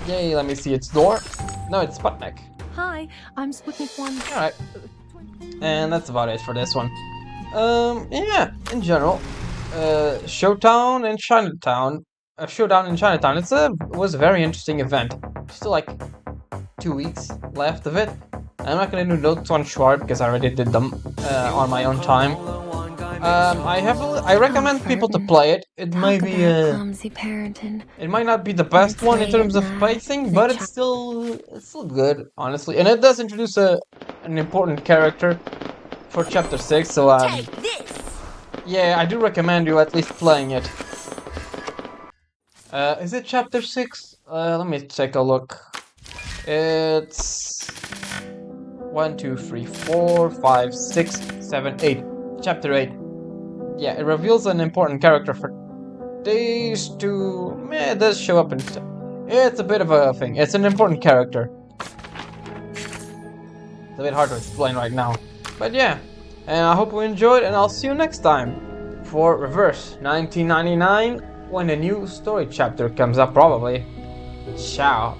Yay, let me see, it's door. No, it's Sputnik. Hi, I'm Sputnik 1. Alright. And that's about it for this one. Yeah, in general. Showdown in Chinatown. Showdown in Chinatown. It was a very interesting event. Still like 2 weeks left of it. I'm not gonna do notes on Schwartz because I already did them on my own time. I recommend people to play it. It might be it might not be the best one in terms of pacing, but it's still good, honestly. And it does introduce a an important character for chapter 6, so Take this! yeah, I do recommend you at least playing it. Is it chapter 6? Let me take a look. It's 1, 2, 3, 4, 5, 6, 7, 8. Chapter 8. Yeah, it reveals an important character for these two. It does show up in. It's a bit of a thing. It's an important character. It's a bit hard to explain right now. But yeah, and I hope you enjoyed, and I'll see you next time for Reverse 1999 when a new story chapter comes up, probably. Ciao.